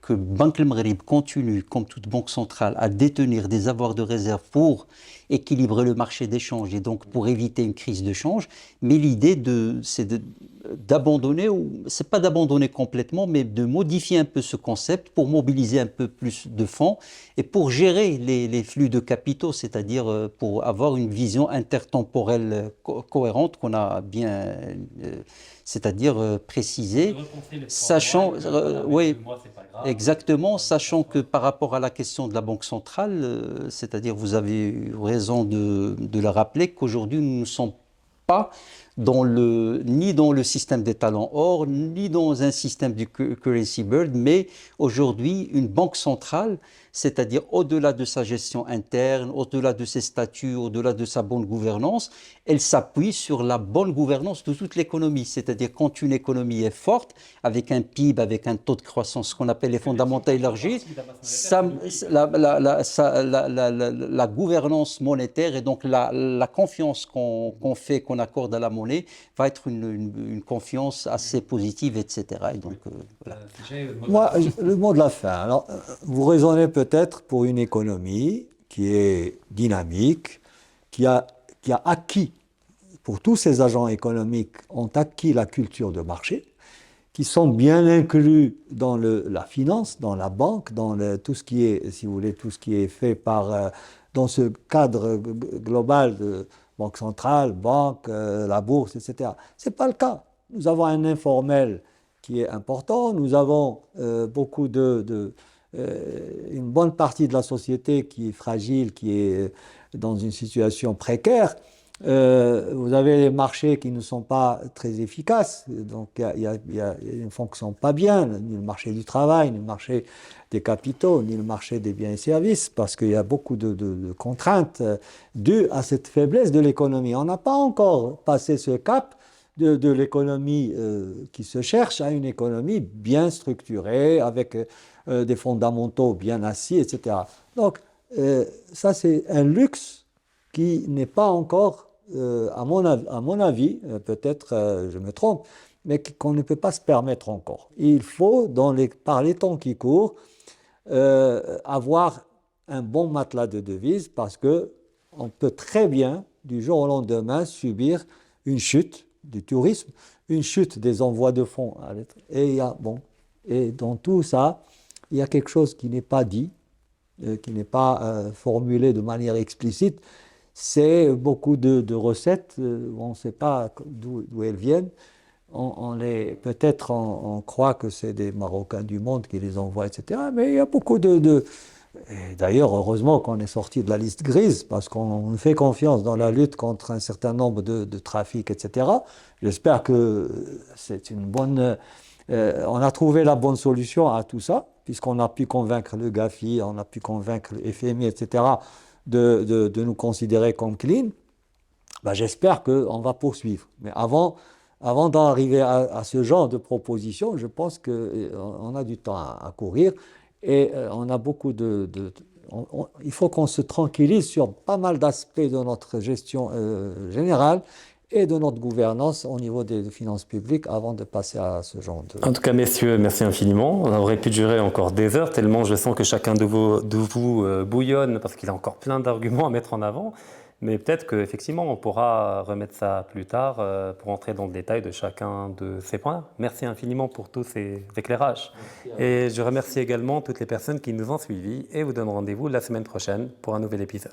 que Banque El Maghrib continue, comme toute banque centrale, à détenir des avoirs de réserve pour équilibrer le marché des changes et donc pour éviter une crise de change. Mais l'idée c'est d'abandonner, c'est pas d'abandonner complètement, mais de modifier un peu ce concept pour mobiliser un peu plus de fonds et pour gérer les flux de capitaux, c'est-à-dire pour avoir une vision intertemporelle cohérente qu'on a bien... c'est-à-dire préciser, sachant, oui, exactement, sachant que par rapport à la question de la Banque centrale, c'est-à-dire vous avez eu raison de le rappeler qu'aujourd'hui nous ne sommes pas ni dans le système des talents or, ni dans un système du currency bird, mais aujourd'hui une banque centrale, c'est-à-dire au-delà de sa gestion interne, au-delà de ses statuts, au-delà de sa bonne gouvernance, elle s'appuie sur la bonne gouvernance de toute l'économie. C'est-à-dire quand une économie est forte, avec un PIB, avec un taux de croissance qu'on appelle les fondamentaux élargis, la gouvernance monétaire et donc la confiance qu'on accorde à la monnaie va être une confiance assez positive, etc. Et donc, voilà. Moi, le mot de la fin. Alors, vous raisonnez peut-être pour une économie qui est dynamique, qui a acquis, pour tous ces agents économiques, ont acquis la culture de marché, qui sont bien inclus dans la finance, dans la banque, dans tout ce qui est, si vous voulez, tout ce qui est fait dans ce cadre global de banque centrale, banque, la bourse, etc. Ce n'est pas le cas. Nous avons un informel qui est important, nous avons beaucoup une bonne partie de la société qui est fragile, qui est dans une situation précaire. Vous avez les marchés qui ne sont pas très efficaces, donc ils ne fonctionnent pas bien, ni le marché du travail, ni le marché des capitaux, ni le marché des biens et services, parce qu'il y a beaucoup de contraintes dues à cette faiblesse de l'économie. On n'a pas encore passé ce cap de l'économie qui se cherche à une économie bien structurée, avec des fondamentaux bien assis, etc. Donc, ça, c'est un luxe qui n'est pas encore, à mon avis, peut-être je me trompe, mais qu'on ne peut pas se permettre encore. Il faut, par les temps qui courent, avoir un bon matelas de devises parce qu'on peut très bien, du jour au lendemain, subir une chute du tourisme, une chute des envois de fonds. Et dans tout ça, il y a quelque chose qui n'est pas dit, qui n'est pas formulé de manière explicite. C'est beaucoup de recettes, on ne sait pas d'où elles viennent. Peut-être on croit que c'est des Marocains du monde qui les envoient, etc. Mais il y a beaucoup Et d'ailleurs, heureusement qu'on est sorti de la liste grise, parce qu'on fait confiance dans la lutte contre un certain nombre de trafics, etc. J'espère que c'est une bonne... on a trouvé la bonne solution à tout ça, puisqu'on a pu convaincre le GAFI, on a pu convaincre le FMI, etc., de nous considérer comme clean. J'espère qu'on va poursuivre. Mais avant d'en arriver à ce genre de proposition, je pense qu'on a du temps à courir et on a beaucoup il faut qu'on se tranquillise sur pas mal d'aspects de notre gestion générale et de notre gouvernance au niveau des finances publiques avant de passer à ce genre de... En tout cas, messieurs, merci infiniment. On aurait pu durer encore des heures, tellement je sens que chacun de vous bouillonne, parce qu'il a encore plein d'arguments à mettre en avant. Mais peut-être qu'effectivement, on pourra remettre ça plus tard pour entrer dans le détail de chacun de ces points. Merci infiniment pour tous ces éclairages. Et je remercie également toutes les personnes qui nous ont suivis et vous donne rendez-vous la semaine prochaine pour un nouvel épisode.